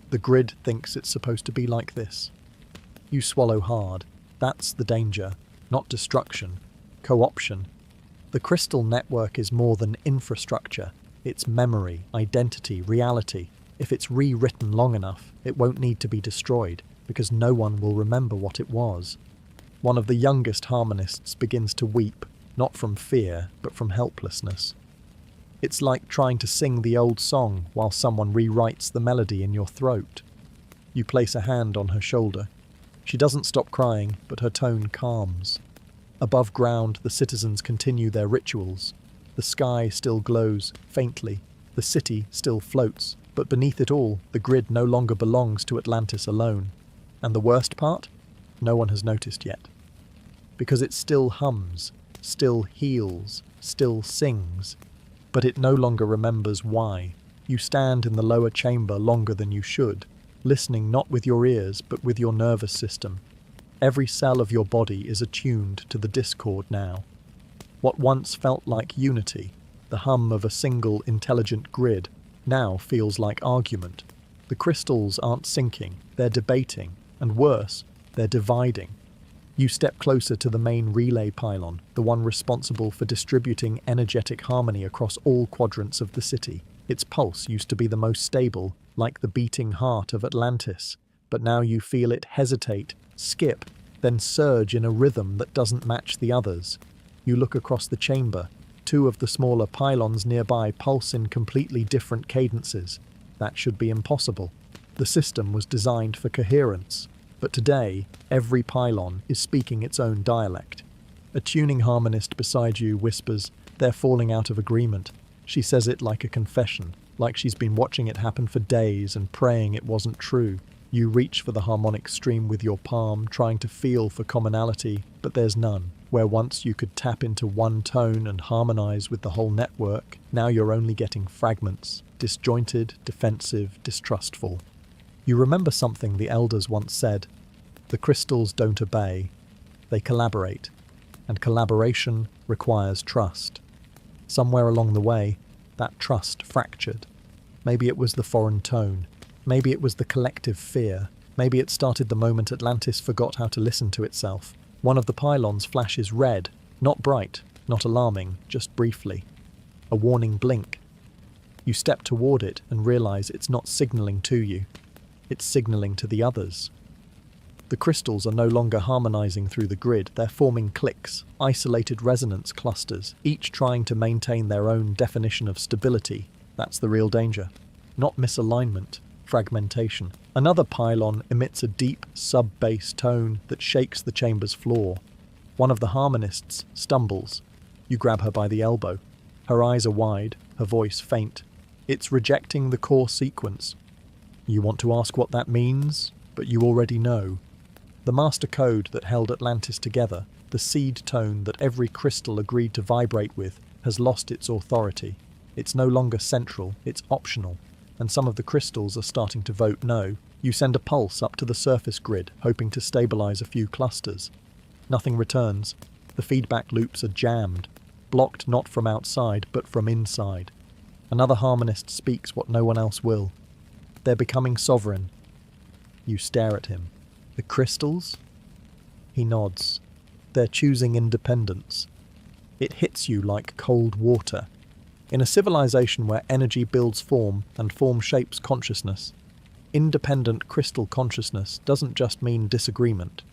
The grid thinks it's supposed to be like this. You swallow hard. That's the danger, not destruction, co-option. The crystal network is more than infrastructure. It's memory, identity, reality. If it's rewritten long enough, it won't need to be destroyed, because no one will remember what it was. One of the youngest harmonists begins to weep, not from fear, but from helplessness. It's like trying to sing the old song while someone rewrites the melody in your throat. You place a hand on her shoulder. She doesn't stop crying, but her tone calms. Above ground, the citizens continue their rituals. The sky still glows, faintly. The city still floats. But beneath it all, the grid no longer belongs to Atlantis alone. And the worst part? No one has noticed yet. Because it still hums, still heals, still sings. But it no longer remembers why. You stand in the lower chamber longer than you should, listening not with your ears, but with your nervous system. Every cell of your body is attuned to the discord now. What once felt like unity, the hum of a single intelligent grid, now feels like argument. The crystals aren't syncing, they're debating, and worse, they're dividing. You step closer to the main relay pylon, the one responsible for distributing energetic harmony across all quadrants of the city. Its pulse used to be the most stable, like the beating heart of Atlantis, but now you feel it hesitate, skip, then surge in a rhythm that doesn't match the others. You look across the chamber. 2 of the smaller pylons nearby pulse in completely different cadences. That should be impossible. The system was designed for coherence, but today, every pylon is speaking its own dialect. A tuning harmonist beside you whispers, "They're falling out of agreement." She says it like a confession, like she's been watching it happen for days and praying it wasn't true. You reach for the harmonic stream with your palm, trying to feel for commonality, but there's none. Where once you could tap into one tone and harmonize with the whole network, now you're only getting fragments, disjointed, defensive, distrustful. You remember something the elders once said, "The crystals don't obey, they collaborate, and collaboration requires trust." Somewhere along the way, that trust fractured. Maybe it was the foreign tone, maybe it was the collective fear, maybe it started the moment Atlantis forgot how to listen to itself. One of the pylons flashes red, not bright, not alarming, just briefly. A warning blink. You step toward it and realize it's not signaling to you. It's signaling to the others. The crystals are no longer harmonizing through the grid, they're forming cliques, isolated resonance clusters, each trying to maintain their own definition of stability. That's the real danger. Not misalignment, fragmentation. Another pylon emits a deep, sub-bass tone that shakes the chamber's floor. One of the harmonists stumbles. You grab her by the elbow. Her eyes are wide, her voice faint. It's rejecting the core sequence. You want to ask what that means, but you already know. The master code that held Atlantis together, The seed tone that every crystal agreed to vibrate with has lost its authority. It's no longer central, it's optional, and some of the crystals are starting to vote no. You send a pulse up to the surface grid, hoping to stabilize a few clusters. Nothing returns. The feedback loops are jammed, blocked not from outside, but from inside. Another harmonist speaks what no one else will. They're becoming sovereign. You stare at him. The crystals? He nods. They're choosing independence. It hits you like cold water. In a civilization where energy builds form and form shapes consciousness, independent crystal consciousness doesn't just mean disagreement.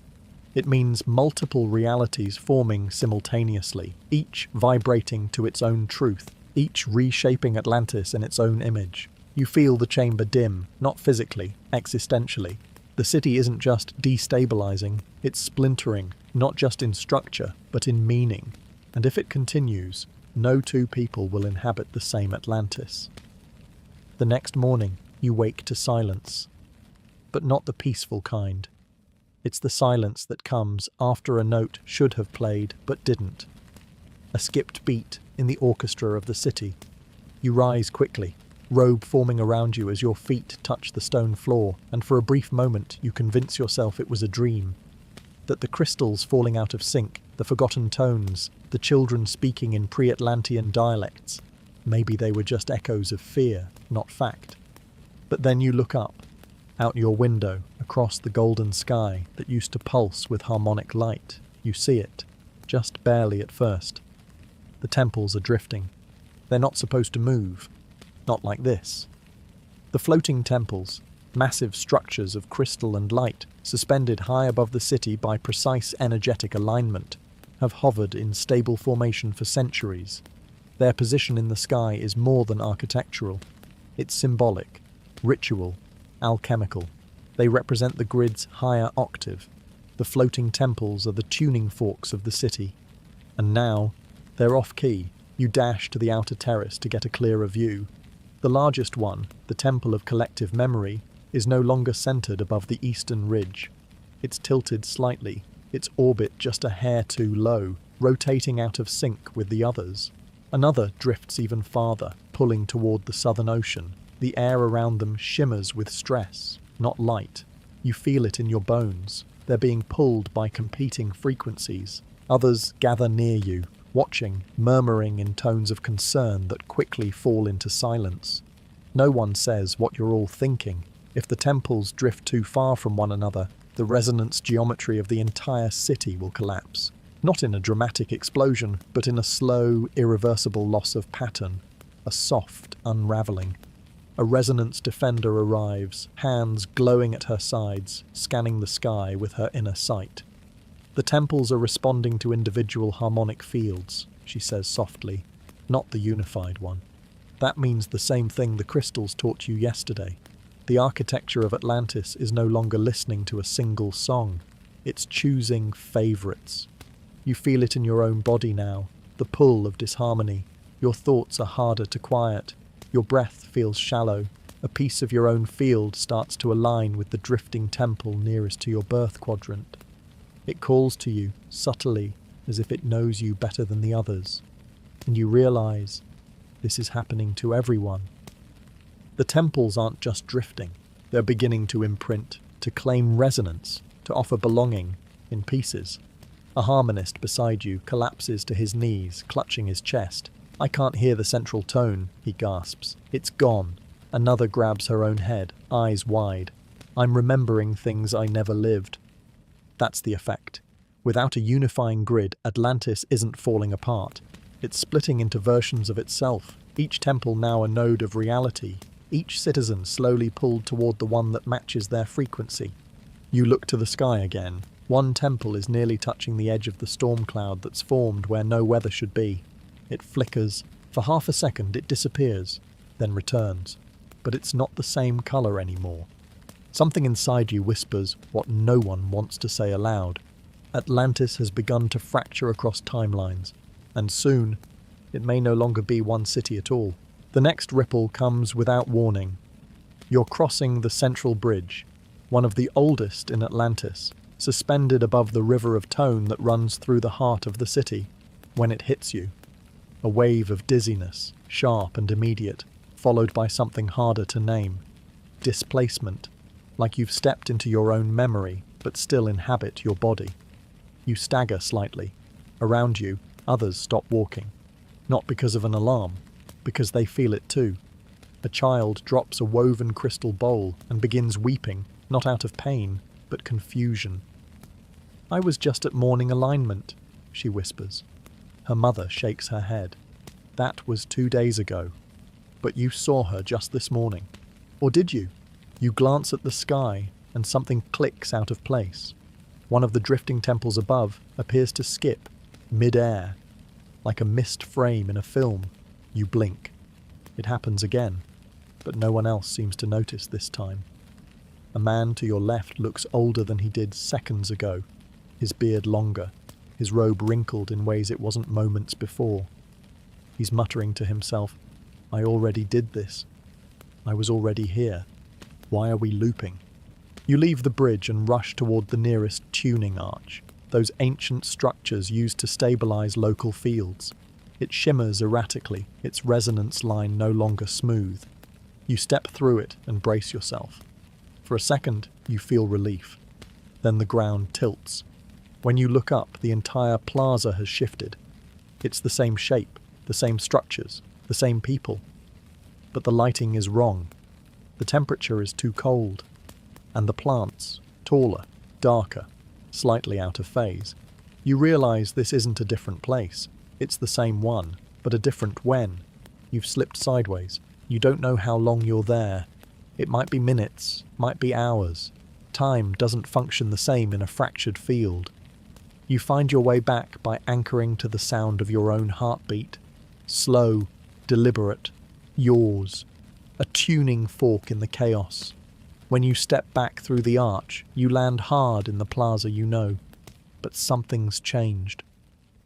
It means multiple realities forming simultaneously, each vibrating to its own truth, each reshaping Atlantis in its own image. You feel the chamber dim, not physically, existentially. The city isn't just destabilizing, it's splintering, not just in structure, but in meaning. And if it continues, no two people will inhabit the same Atlantis. The next morning, you wake to silence. But not the peaceful kind. It's the silence that comes after a note should have played, but didn't. A skipped beat in the orchestra of the city. You rise quickly, robe forming around you as your feet touch the stone floor, and for a brief moment you convince yourself it was a dream. That the crystals falling out of sync, the forgotten tones, the children speaking in pre-Atlantean dialects, maybe they were just echoes of fear, not fact. But then you look up, out your window, across the golden sky that used to pulse with harmonic light. You see it, just barely at first. The temples are drifting. They're not supposed to move. Not like this. The floating temples, massive structures of crystal and light, suspended high above the city by precise energetic alignment, have hovered in stable formation for centuries. Their position in the sky is more than architectural. It's symbolic, ritual, alchemical. They represent the grid's higher octave. The floating temples are the tuning forks of the city. And now, they're off-key. You dash to the outer terrace to get a clearer view. The largest one, the Temple of Collective Memory, is no longer centered above the eastern ridge. It's tilted slightly, its orbit just a hair too low, rotating out of sync with the others. Another drifts even farther, pulling toward the southern ocean. The air around them shimmers with stress, not light. You feel it in your bones. They're being pulled by competing frequencies. Others gather near you, watching, murmuring in tones of concern that quickly fall into silence. No one says what you're all thinking. If the temples drift too far from one another, the resonance geometry of the entire city will collapse. Not in a dramatic explosion, but in a slow, irreversible loss of pattern. A soft unraveling. A resonance defender arrives, hands glowing at her sides, scanning the sky with her inner sight. The temples are responding to individual harmonic fields, she says softly, not the unified one. That means the same thing the crystals taught you yesterday. The architecture of Atlantis is no longer listening to a single song. It's choosing favorites. You feel it in your own body now, the pull of disharmony. Your thoughts are harder to quiet. Your breath feels shallow. A piece of your own field starts to align with the drifting temple nearest to your birth quadrant. It calls to you, subtly, as if it knows you better than the others. And you realize this is happening to everyone. The temples aren't just drifting. They're beginning to imprint, to claim resonance, to offer belonging, in pieces. A harmonist beside you collapses to his knees, clutching his chest. "I can't hear the central tone," he gasps. "It's gone." Another grabs her own head, eyes wide. "I'm remembering things I never lived." That's the effect. Without a unifying grid, Atlantis isn't falling apart. It's splitting into versions of itself, each temple now a node of reality, each citizen slowly pulled toward the one that matches their frequency. You look to the sky again. One temple is nearly touching the edge of the storm cloud that's formed where no weather should be. It flickers. For half a second it disappears, then returns. But it's not the same color anymore. Something inside you whispers what no one wants to say aloud. Atlantis has begun to fracture across timelines, and soon it may no longer be one city at all. The next ripple comes without warning. You're crossing the central bridge, one of the oldest in Atlantis. suspended above the river of tone that runs through the heart of the city. When it hits you, a wave of dizziness, sharp and immediate, followed by something harder to name. Displacement, like you've stepped into your own memory, but still inhabit your body. You stagger slightly. Around you, others stop walking. Not because of an alarm, because they feel it too. A child drops a woven crystal bowl and begins weeping, not out of pain, but confusion. "I was just at morning alignment," she whispers. Her mother shakes her head. "That was 2 days ago. But you saw her just this morning. Or did you?" You glance at the sky, and something clicks out of place. One of the drifting temples above appears to skip, mid-air, like a mist frame in a film. You blink. It happens again, but no one else seems to notice this time. A man to your left looks older than he did seconds ago, his beard longer, his robe wrinkled in ways it wasn't moments before. He's muttering to himself, "I already did this. I was already here. Why are we looping?" You leave the bridge and rush toward the nearest tuning arch, those ancient structures used to stabilize local fields. It shimmers erratically, its resonance line no longer smooth. You step through it and brace yourself. For a second, you feel relief. Then the ground tilts. When you look up, the entire plaza has shifted. It's the same shape, the same structures, the same people. But the lighting is wrong. The temperature is too cold. And the plants, taller, darker, slightly out of phase. You realize this isn't a different place. It's the same one, but a different when. You've slipped sideways. You don't know how long you're there. It might be minutes, might be hours. Time doesn't function the same in a fractured field. You find your way back by anchoring to the sound of your own heartbeat. Slow, deliberate, yours. A tuning fork in the chaos. When you step back through the arch, you land hard in the plaza you know. But something's changed.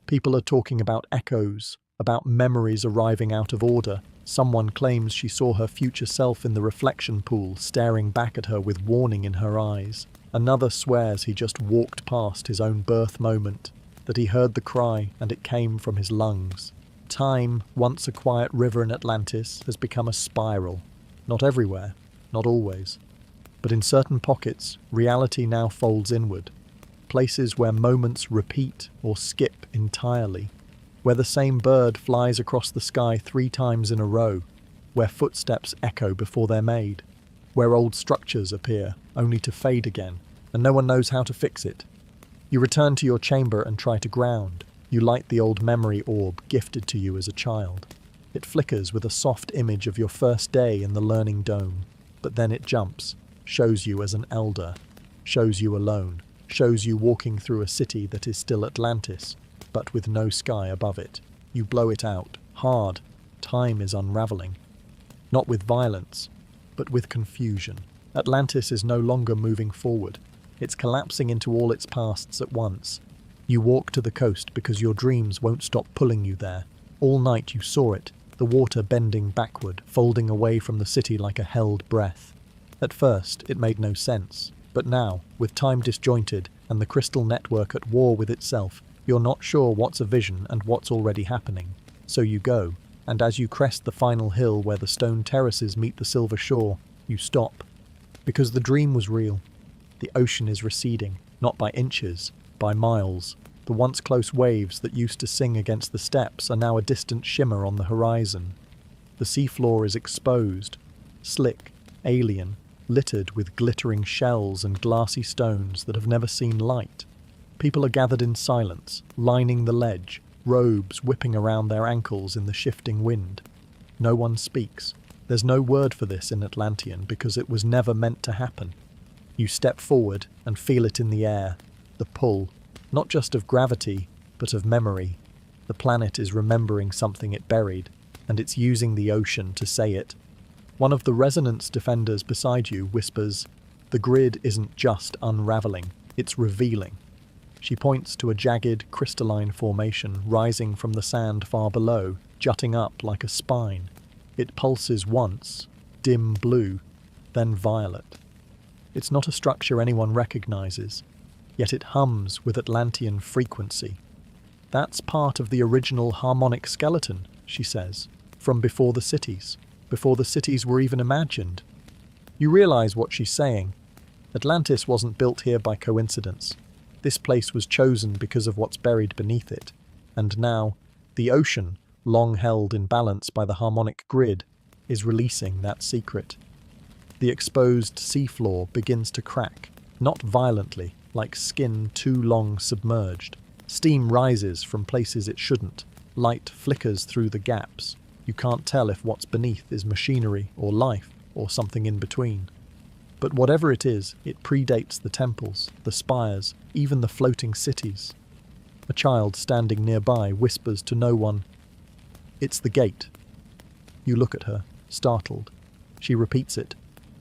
People are talking about echoes, about memories arriving out of order. Someone claims she saw her future self in the reflection pool, staring back at her with warning in her eyes. Another swears he just walked past his own birth moment, that he heard the cry and it came from his lungs. Time, once a quiet river in Atlantis, has become a spiral. Not everywhere, not always. But in certain pockets, reality now folds inward. Places where moments repeat or skip entirely. Where the same bird flies across the sky 3 times in a row. Where footsteps echo before they're made. Where old structures appear, only to fade again, and no one knows how to fix it. You return to your chamber and try to ground. You light the old memory orb gifted to you as a child. It flickers with a soft image of your first day in the learning dome. But then it jumps. Shows you as an elder, shows you alone, shows you walking through a city that is still Atlantis, but with no sky above it. You blow it out, hard. Time is unraveling. Not with violence, but with confusion. Atlantis is no longer moving forward. It's collapsing into all its pasts at once. You walk to the coast because your dreams won't stop pulling you there. All night you saw it, the water bending backward, folding away from the city like a held breath. At first, it made no sense, but now, with time disjointed and the crystal network at war with itself, you're not sure what's a vision and what's already happening. So you go, and as you crest the final hill where the stone terraces meet the silver shore, you stop. Because the dream was real. The ocean is receding, not by inches, by miles. The once close waves that used to sing against the steps are now a distant shimmer on the horizon. The seafloor is exposed, slick, alien, littered with glittering shells and glassy stones that have never seen light. People are gathered in silence, lining the ledge, robes whipping around their ankles in the shifting wind. No one speaks. There's no word for this in Atlantean because it was never meant to happen. You step forward and feel it in the air, the pull, not just of gravity, but of memory. The planet is remembering something it buried, and it's using the ocean to say it. One of the resonance defenders beside you whispers, "The grid isn't just unraveling, it's revealing." She points to a jagged, crystalline formation rising from the sand far below, jutting up like a spine. It pulses once, dim blue, then violet. It's not a structure anyone recognizes. yet it hums with Atlantean frequency. That's part of the original harmonic skeleton, she says, from before the cities were even imagined. You realize what she's saying. Atlantis wasn't built here by coincidence. This place was chosen because of what's buried beneath it. And now, the ocean, long held in balance by the harmonic grid, is releasing that secret. The exposed seafloor begins to crack, not violently, like skin too long submerged. Steam rises from places it shouldn't. Light flickers through the gaps. You can't tell if what's beneath is machinery or life or something in between. But whatever it is, it predates the temples, the spires, even the floating cities. A child standing nearby whispers to no one, "It's the gate." You look at her, startled. She repeats it.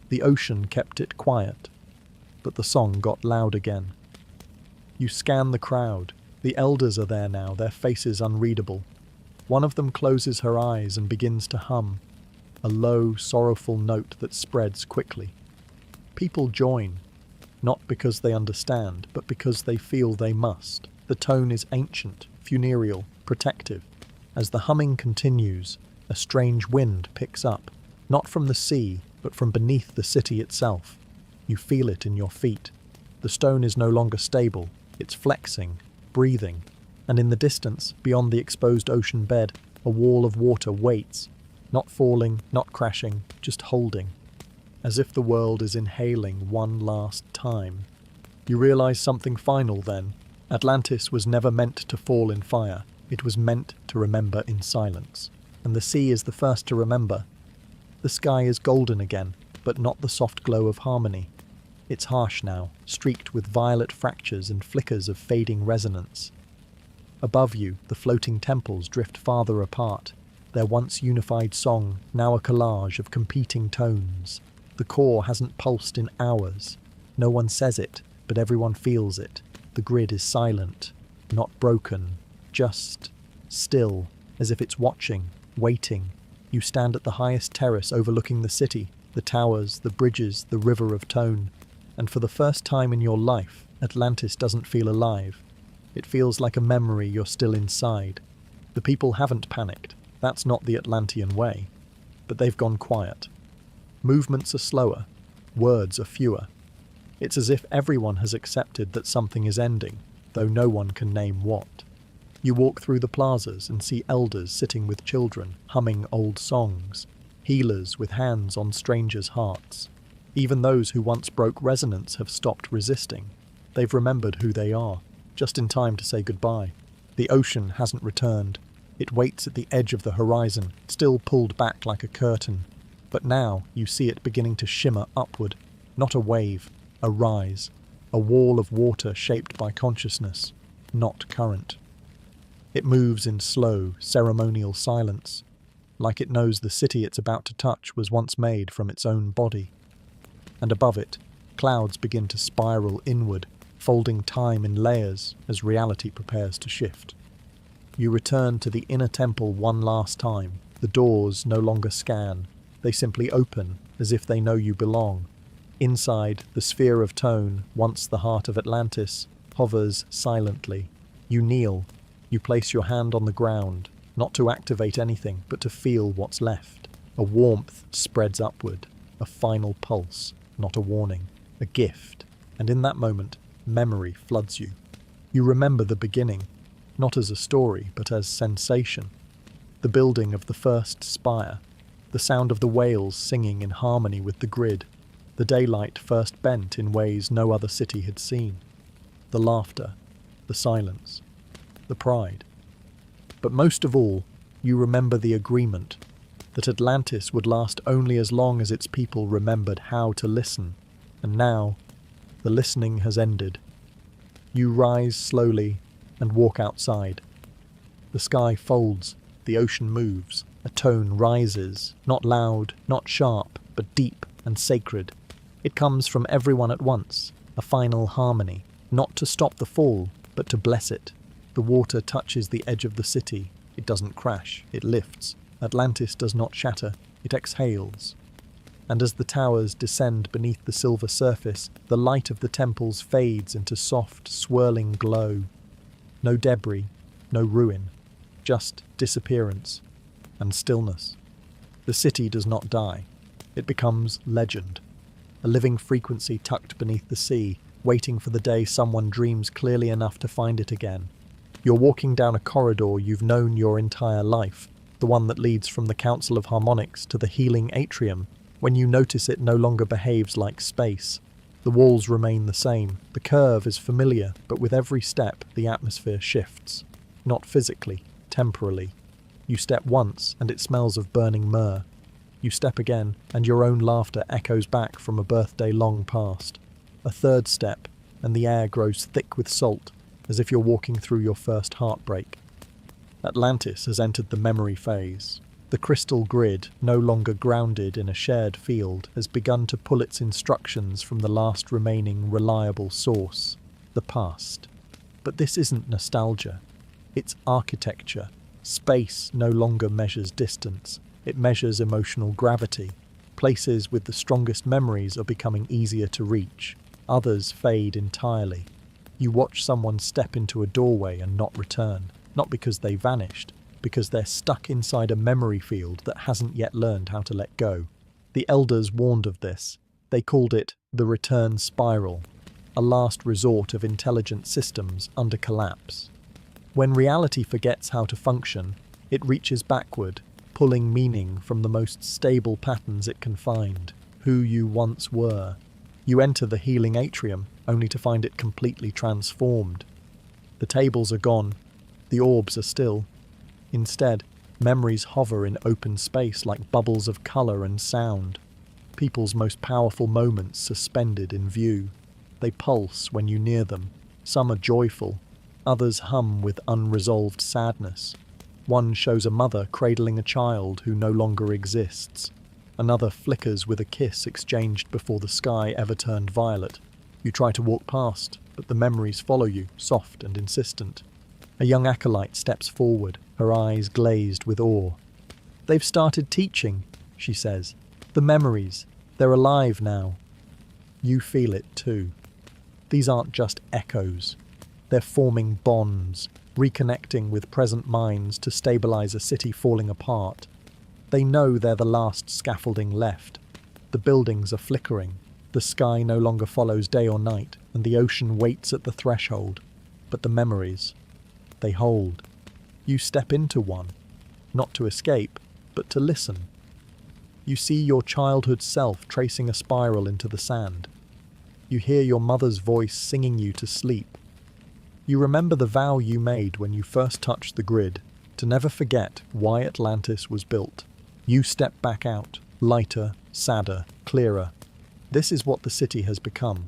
The ocean kept it quiet, but the song got loud again. You scan the crowd. The elders are there now, their faces unreadable. One of them closes her eyes and begins to hum, a low, sorrowful note that spreads quickly. People join, not because they understand, but because they feel they must. The tone is ancient, funereal, protective. As the humming continues, a strange wind picks up, not from the sea, but from beneath the city itself. You feel it in your feet. The stone is no longer stable, it's flexing, breathing, and in the distance, beyond the exposed ocean bed, a wall of water waits, not falling, not crashing, just holding, as if the world is inhaling one last time. You realize something final then. Atlantis was never meant to fall in fire. It was meant to remember in silence. And the sea is the first to remember. The sky is golden again, but not the soft glow of harmony. It's harsh now, streaked with violet fractures and flickers of fading resonance. Above you, the floating temples drift farther apart, their once unified song now a collage of competing tones. The core hasn't pulsed in hours. No one says it, but everyone feels it. The grid is silent, not broken, just still, as if it's watching, waiting. You stand at the highest terrace overlooking the city, the towers, the bridges, the river of tone. And for the first time in your life, Atlantis doesn't feel alive. It feels like a memory you're still inside. The people haven't panicked. That's not the Atlantean way. But they've gone quiet. Movements are slower. Words are fewer. It's as if everyone has accepted that something is ending, though no one can name what. You walk through the plazas and see elders sitting with children, humming old songs, healers with hands on strangers' hearts. Even those who once broke resonance have stopped resisting. They've remembered who they are, just in time to say goodbye. The ocean hasn't returned. It waits at the edge of the horizon, still pulled back like a curtain. But now you see it beginning to shimmer upward, not a wave, a rise, a wall of water shaped by consciousness, not current. It moves in slow, ceremonial silence, like it knows the city it's about to touch was once made from its own body. And above it, clouds begin to spiral inward, folding time in layers as reality prepares to shift. You return to the inner temple one last time. The doors no longer scan. They simply open, as if they know you belong. Inside, the sphere of tone, once the heart of Atlantis, hovers silently. You kneel. You place your hand on the ground, not to activate anything, but to feel what's left. A warmth spreads upward, a final pulse, not a warning, a gift. And in that moment, memory floods you. You remember the beginning, not as a story, but as sensation. The building of the first spire, the sound of the whales singing in harmony with the grid, the daylight first bent in ways no other city had seen, the laughter, the silence, the pride. But most of all, you remember the agreement that Atlantis would last only as long as its people remembered how to listen. And now, the listening has ended. You rise slowly and walk outside. The sky folds, the ocean moves, a tone rises, not loud, not sharp, but deep and sacred. It comes from everyone at once, a final harmony, not to stop the fall, but to bless it. The water touches the edge of the city. It doesn't crash, it lifts. Atlantis does not shatter, it exhales. and as the towers descend beneath the silver surface, the light of the temples fades into soft, swirling glow. No debris, no ruin, just disappearance and stillness. The city does not die. It becomes legend, a living frequency tucked beneath the sea, waiting for the day someone dreams clearly enough to find it again. You're walking down a corridor you've known your entire life, the one that leads from the Council of Harmonics to the healing atrium, when you notice it no longer behaves like space. The walls remain the same, the curve is familiar, but with every step the atmosphere shifts. Not physically, temporally. You step once and it smells of burning myrrh. You step again and your own laughter echoes back from a birthday long past. A third step and the air grows thick with salt, as if you're walking through your first heartbreak. Atlantis has entered the memory phase. The crystal grid, no longer grounded in a shared field, has begun to pull its instructions from the last remaining reliable source, the past. But this isn't nostalgia. It's architecture. Space no longer measures distance. It measures emotional gravity. Places with the strongest memories are becoming easier to reach. Others fade entirely. You watch someone step into a doorway and not return. Not because they vanished, because they're stuck inside a memory field that hasn't yet learned how to let go. The elders warned of this. They called it the return spiral, a last resort of intelligent systems under collapse. When reality forgets how to function, it reaches backward, pulling meaning from the most stable patterns it can find, who you once were. You enter the healing atrium, only to find it completely transformed. The tables are gone. The orbs are still. Instead, memories hover in open space like bubbles of colour and sound. People's most powerful moments suspended in view. They pulse when you near them. Some are joyful. Others hum with unresolved sadness. One shows a mother cradling a child who no longer exists. Another flickers with a kiss exchanged before the sky ever turned violet. You try to walk past, but the memories follow you, soft and insistent. A young acolyte steps forward, her eyes glazed with awe. "They've started teaching," she says. "The memories, they're alive now." You feel it too. These aren't just echoes. They're forming bonds, reconnecting with present minds to stabilize a city falling apart. They know they're the last scaffolding left. The buildings are flickering. The sky no longer follows day or night, and the ocean waits at the threshold. But the memories, they hold. You step into one, not to escape, but to listen. You see your childhood self tracing a spiral into the sand. You hear your mother's voice singing you to sleep. You remember the vow you made when you first touched the grid, to never forget why Atlantis was built. You step back out, lighter, sadder, clearer. This is what the city has become,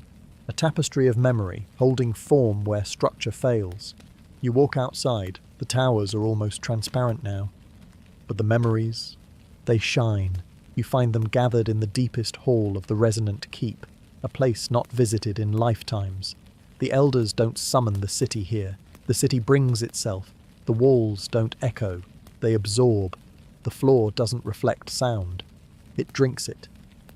a tapestry of memory, holding form where structure fails. You walk outside, the towers are almost transparent now. But the memories, they shine. You find them gathered in the deepest hall of the resonant keep, a place not visited in lifetimes. The elders don't summon the city here. The city brings itself. The walls don't echo. They absorb. The floor doesn't reflect sound. It drinks it.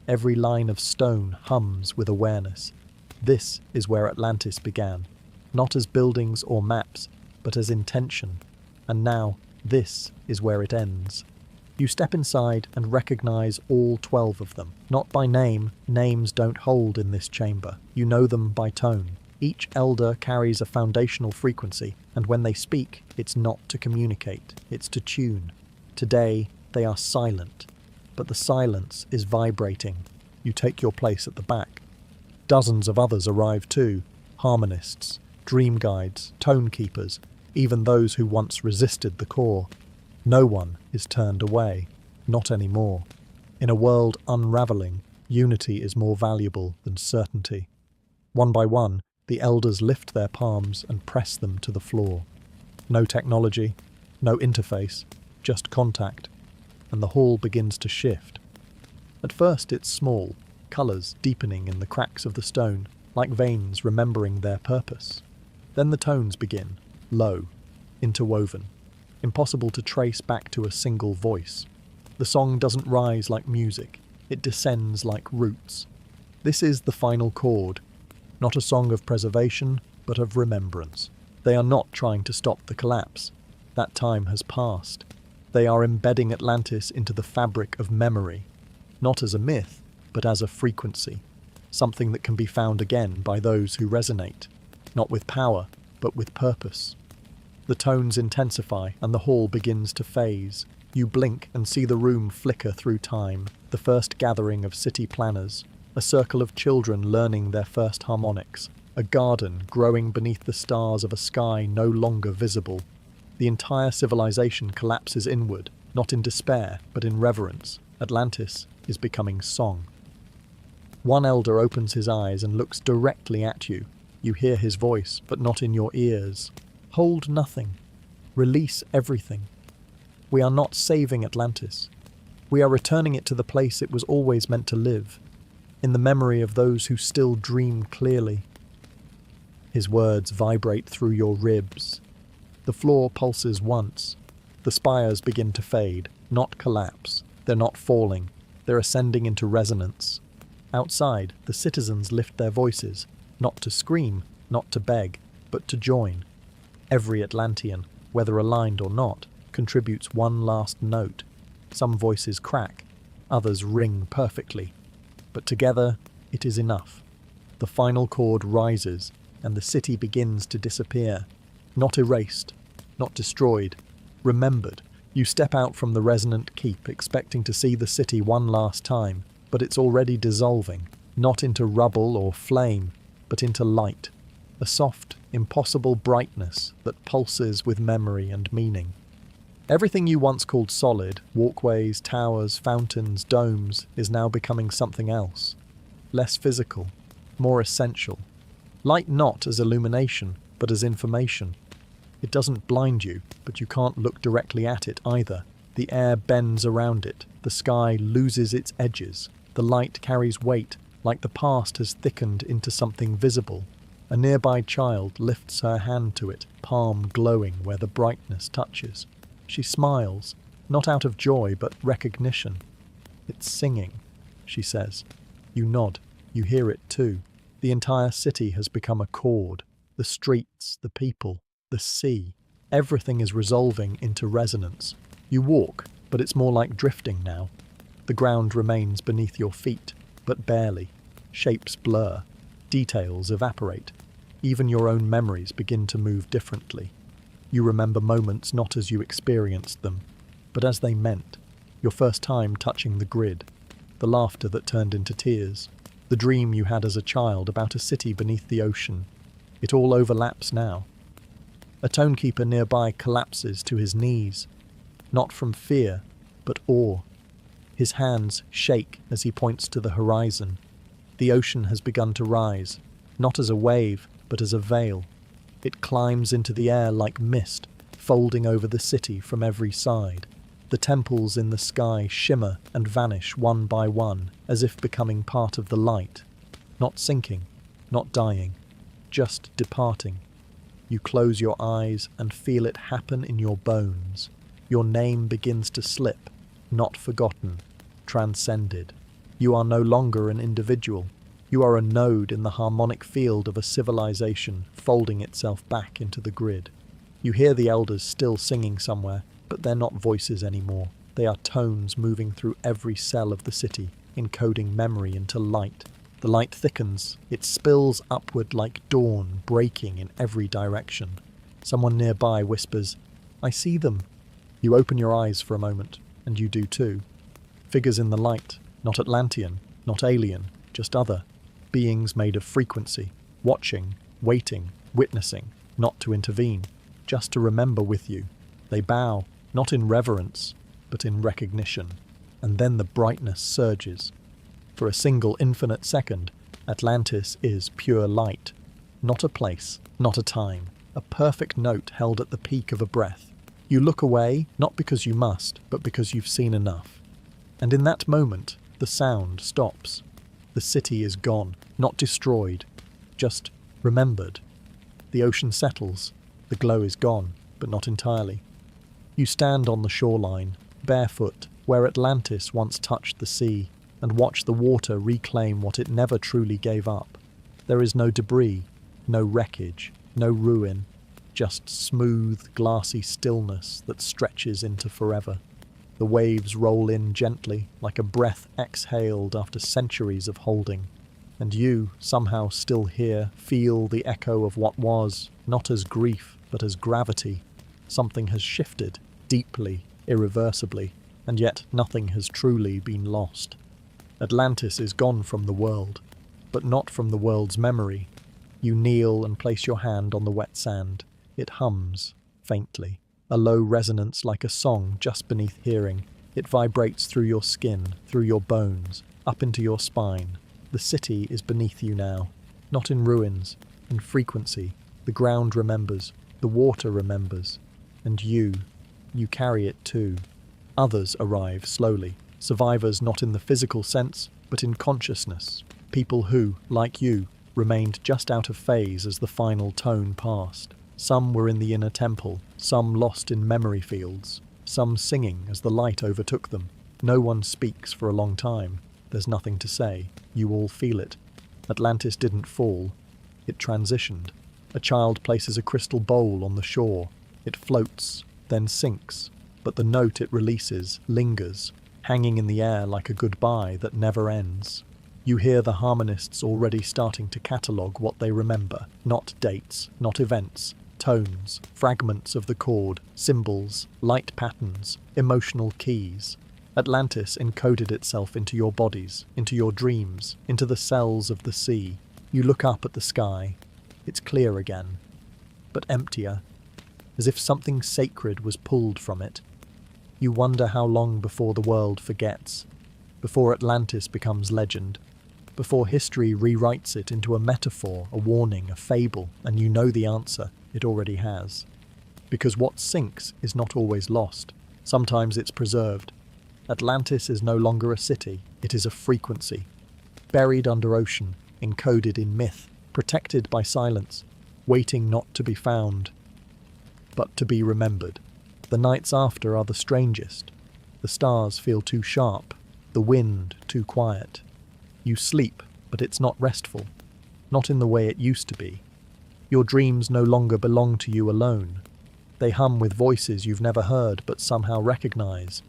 Every line of stone hums with awareness. This is where Atlantis began, not as buildings or maps, but as intention. And now, this is where it ends. You step inside and recognize all 12 of them. Not by name, names don't hold in this chamber. You know them by tone. Each elder carries a foundational frequency, and when they speak, it's not to communicate, it's to tune. Today, they are silent, but the silence is vibrating. You take your place at the back. Dozens of others arrive too, harmonists, dream guides, tone keepers, even those who once resisted the core. No one is turned away, not anymore. In a world unraveling, unity is more valuable than certainty. One by one, the elders lift their palms and press them to the floor. No technology, no interface, just contact, and the hall begins to shift. At first it's small, colours deepening in the cracks of the stone, like veins remembering their purpose. Then the tones begin, low, interwoven, impossible to trace back to a single voice. The song doesn't rise like music, It descends like roots. This is the final chord, not a song of preservation, but of remembrance. They are not trying to stop the collapse. That time has passed. They are embedding Atlantis into the fabric of memory, not as a myth, but as a frequency, something that can be found again by those who resonate, not with power, but with purpose. The tones intensify and the hall begins to phase. You blink and see the room flicker through time, the first gathering of city planners, a circle of children learning their first harmonics, a garden growing beneath the stars of a sky no longer visible. The entire civilization collapses inward, not in despair, but in reverence. Atlantis is becoming song. One elder opens his eyes and looks directly at you. You hear his voice, but not in your ears. Hold nothing. Release everything. We are not saving Atlantis. We are returning it to the place it was always meant to live, in the memory of those who still dream clearly. His words vibrate through your ribs. The floor pulses once. The spires begin to fade, not collapse. They're not falling. They're ascending into resonance. Outside, the citizens lift their voices, not to scream, not to beg, but to join. Every Atlantean, whether aligned or not, contributes one last note. Some voices crack, others ring perfectly. But together, it is enough. The final chord rises, and the city begins to disappear. Not erased, not destroyed, remembered. You step out from the resonant keep, expecting to see the city one last time, but it's already dissolving, not into rubble or flame, but into light. A soft, impossible brightness that pulses with memory and meaning. Everything you once called solid, walkways, towers, fountains, domes, is now becoming something else. Less physical, more essential. Light not as illumination, but as information. It doesn't blind you, but you can't look directly at it either. The air bends around it, the sky loses its edges, the light carries weight, like the past has thickened into something visible. A nearby child lifts her hand to it, palm glowing where the brightness touches. She smiles, not out of joy but recognition. "It's singing," she says. You nod, you hear it too. The entire city has become a chord. The streets, the people, the sea. Everything is resolving into resonance. You walk, but it's more like drifting now. The ground remains beneath your feet, but barely. Shapes blur. Details evaporate. Even your own memories begin to move differently. You remember moments not as you experienced them, but as they meant. Your first time touching the grid. The laughter that turned into tears. The dream you had as a child about a city beneath the ocean. It all overlaps now. A tonekeeper nearby collapses to his knees, not from fear, but awe. His hands shake as he points to the horizon. The ocean has begun to rise, not as a wave, but as a veil. It climbs into the air like mist, folding over the city from every side. The temples in the sky shimmer and vanish one by one, as if becoming part of the light. Not sinking, not dying, just departing. You close your eyes and feel it happen in your bones. Your name begins to slip, not forgotten, transcended. You are no longer an individual. You are a node in the harmonic field of a civilization folding itself back into the grid. You hear the elders still singing somewhere, but they're not voices anymore. They are tones moving through every cell of the city, encoding memory into light. The light thickens. It spills upward like dawn, breaking in every direction. Someone nearby whispers, "I see them." You open your eyes for a moment, and you do too. Figures in the light, not Atlantean, not alien, just other. Beings made of frequency, watching, waiting, witnessing, not to intervene, just to remember with you. They bow, not in reverence, but in recognition. And then the brightness surges. For a single infinite second, Atlantis is pure light. Not a place, not a time. A perfect note held at the peak of a breath. You look away, not because you must, but because you've seen enough. And in that moment, the sound stops. The city is gone, not destroyed, just remembered. The ocean settles. The glow is gone, but not entirely. You stand on the shoreline, barefoot, where Atlantis once touched the sea, and watch the water reclaim what it never truly gave up. There is no debris, no wreckage, no ruin, just smooth, glassy stillness that stretches into forever. The waves roll in gently, like a breath exhaled after centuries of holding. And you, somehow still here, feel the echo of what was, not as grief, but as gravity. Something has shifted, deeply, irreversibly, and yet nothing has truly been lost. Atlantis is gone from the world, but not from the world's memory. You kneel and place your hand on the wet sand. It hums, faintly, a low resonance like a song just beneath hearing. It vibrates through your skin, through your bones, up into your spine. The city is beneath you now, not in ruins, in frequency. The ground remembers, the water remembers, and you carry it too. Others arrive slowly, survivors not in the physical sense, but in consciousness. People who, like you, remained just out of phase as the final tone passed. Some were in the inner temple, some lost in memory fields, some singing as the light overtook them. No one speaks for a long time. There's nothing to say. You all feel it. Atlantis didn't fall. It transitioned. A child places a crystal bowl on the shore. It floats, then sinks, but the note it releases lingers, hanging in the air like a goodbye that never ends. You hear the harmonists already starting to catalogue what they remember. Not dates, not events, tones, fragments of the chord, symbols, light patterns, emotional keys. Atlantis encoded itself into your bodies, into your dreams, into the cells of the sea. You look up at the sky. It's clear again, but emptier, as if something sacred was pulled from it. You wonder how long before the world forgets, before Atlantis becomes legend, before history rewrites it into a metaphor, a warning, a fable, and you know the answer. It already has. Because what sinks is not always lost. Sometimes it's preserved. Atlantis is no longer a city, it is a frequency. Buried under ocean, encoded in myth, protected by silence, waiting not to be found, but to be remembered. The nights after are the strangest. The stars feel too sharp, the wind too quiet. You sleep, but it's not restful, not in the way it used to be. Your dreams no longer belong to you alone. They hum with voices you've never heard but somehow recognize.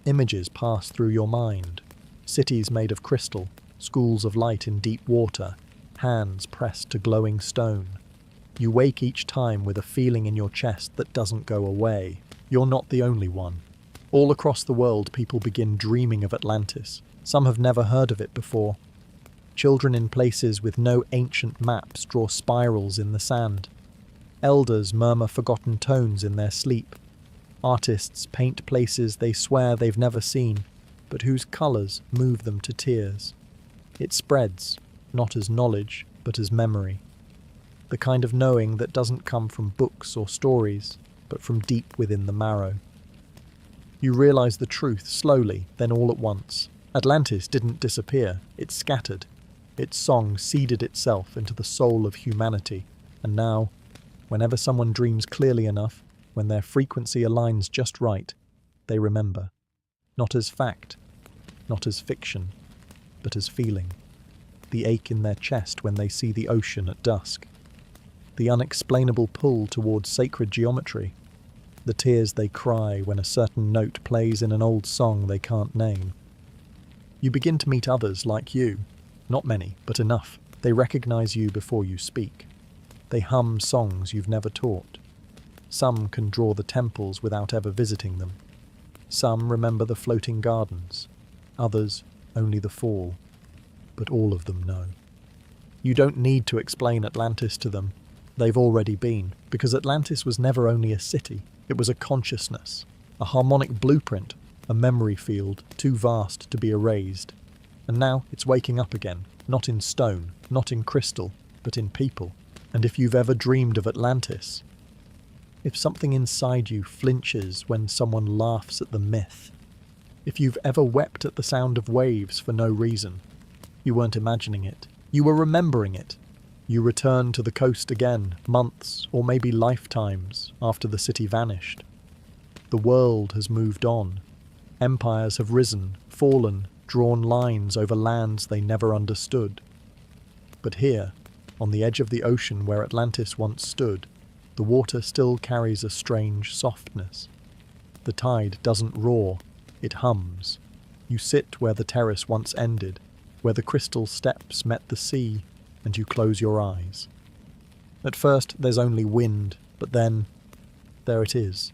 Images pass through your mind. Cities made of crystal, schools of light in deep water, hands pressed to glowing stone. You wake each time with a feeling in your chest that doesn't go away. You're not the only one. All across the world, people begin dreaming of Atlantis. Some have never heard of it before. Children in places with no ancient maps draw spirals in the sand. Elders murmur forgotten tones in their sleep. Artists paint places they swear they've never seen, but whose colours move them to tears. It spreads, not as knowledge, but as memory. The kind of knowing that doesn't come from books or stories, but from deep within the marrow. You realise the truth slowly, then all at once. Atlantis didn't disappear, it scattered. Its song seeded itself into the soul of humanity, and now, whenever someone dreams clearly enough, when their frequency aligns just right, they remember. Not as fact, not as fiction, but as feeling. The ache in their chest when they see the ocean at dusk. The unexplainable pull towards sacred geometry. The tears they cry when a certain note plays in an old song they can't name. You begin to meet others like you. Not many, but enough. They recognize you before you speak. They hum songs you've never taught. Some can draw the temples without ever visiting them. Some remember the floating gardens. Others, only the fall. But all of them know. You don't need to explain Atlantis to them. They've already been, because Atlantis was never only a city. It was a consciousness, a harmonic blueprint, a memory field too vast to be erased. And now it's waking up again, not in stone, not in crystal, but in people. And if you've ever dreamed of Atlantis, if something inside you flinches when someone laughs at the myth, if you've ever wept at the sound of waves for no reason, you weren't imagining it, you were remembering it. You return to the coast again, months or maybe lifetimes after the city vanished. The world has moved on. Empires have risen, fallen, drawn lines over lands they never understood. But here, on the edge of the ocean where Atlantis once stood, the water still carries a strange softness. The tide doesn't roar, it hums. You sit where the terrace once ended, where the crystal steps met the sea, and you close your eyes. At first there's only wind, but then, there it is.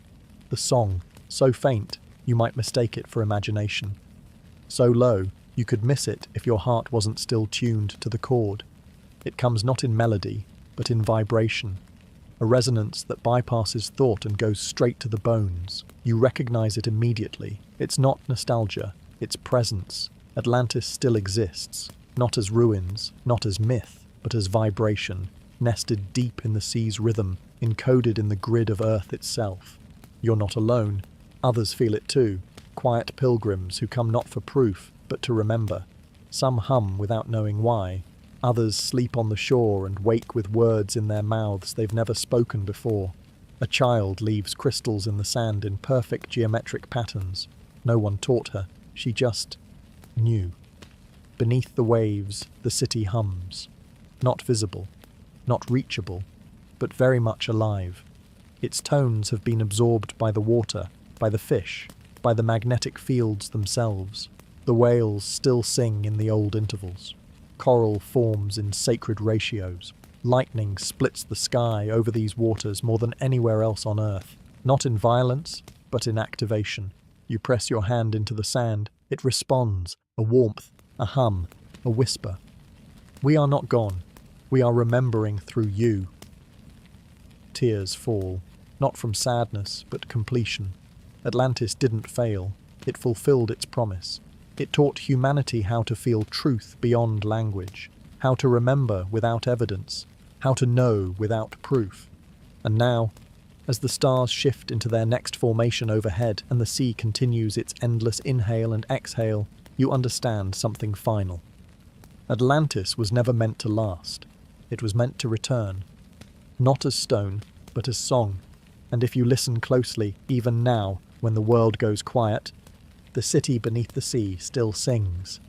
The song, so faint you might mistake it for imagination. So low you could miss it if your heart wasn't still tuned to the chord. It comes not in melody, but in vibration. A resonance that bypasses thought and goes straight to the bones. You recognize it immediately. It's not nostalgia, it's presence. Atlantis still exists, not as ruins, not as myth, but as vibration, nested deep in the sea's rhythm, encoded in the grid of Earth itself. You're not alone. Others feel it too, quiet pilgrims who come not for proof, but to remember. Some hum without knowing why. Others sleep on the shore and wake with words in their mouths they've never spoken before. A child leaves crystals in the sand in perfect geometric patterns. No one taught her. She just knew. Beneath the waves, the city hums. Not visible, not reachable, but very much alive. Its tones have been absorbed by the water, by the fish, by the magnetic fields themselves. The whales still sing in the old intervals. Coral forms in sacred ratios. Lightning splits the sky over these waters more than anywhere else on Earth. Not in violence, but in activation. You press your hand into the sand, it responds, a warmth, a hum, a whisper. We are not gone. We are remembering through you. Tears fall, not from sadness, but completion. Atlantis didn't fail. It fulfilled its promise. It taught humanity how to feel truth beyond language, how to remember without evidence, how to know without proof. And now, as the stars shift into their next formation overhead and the sea continues its endless inhale and exhale, you understand something final. Atlantis was never meant to last. It was meant to return. Not as stone, but as song. And if you listen closely, even now, when the world goes quiet, the city beneath the sea still sings.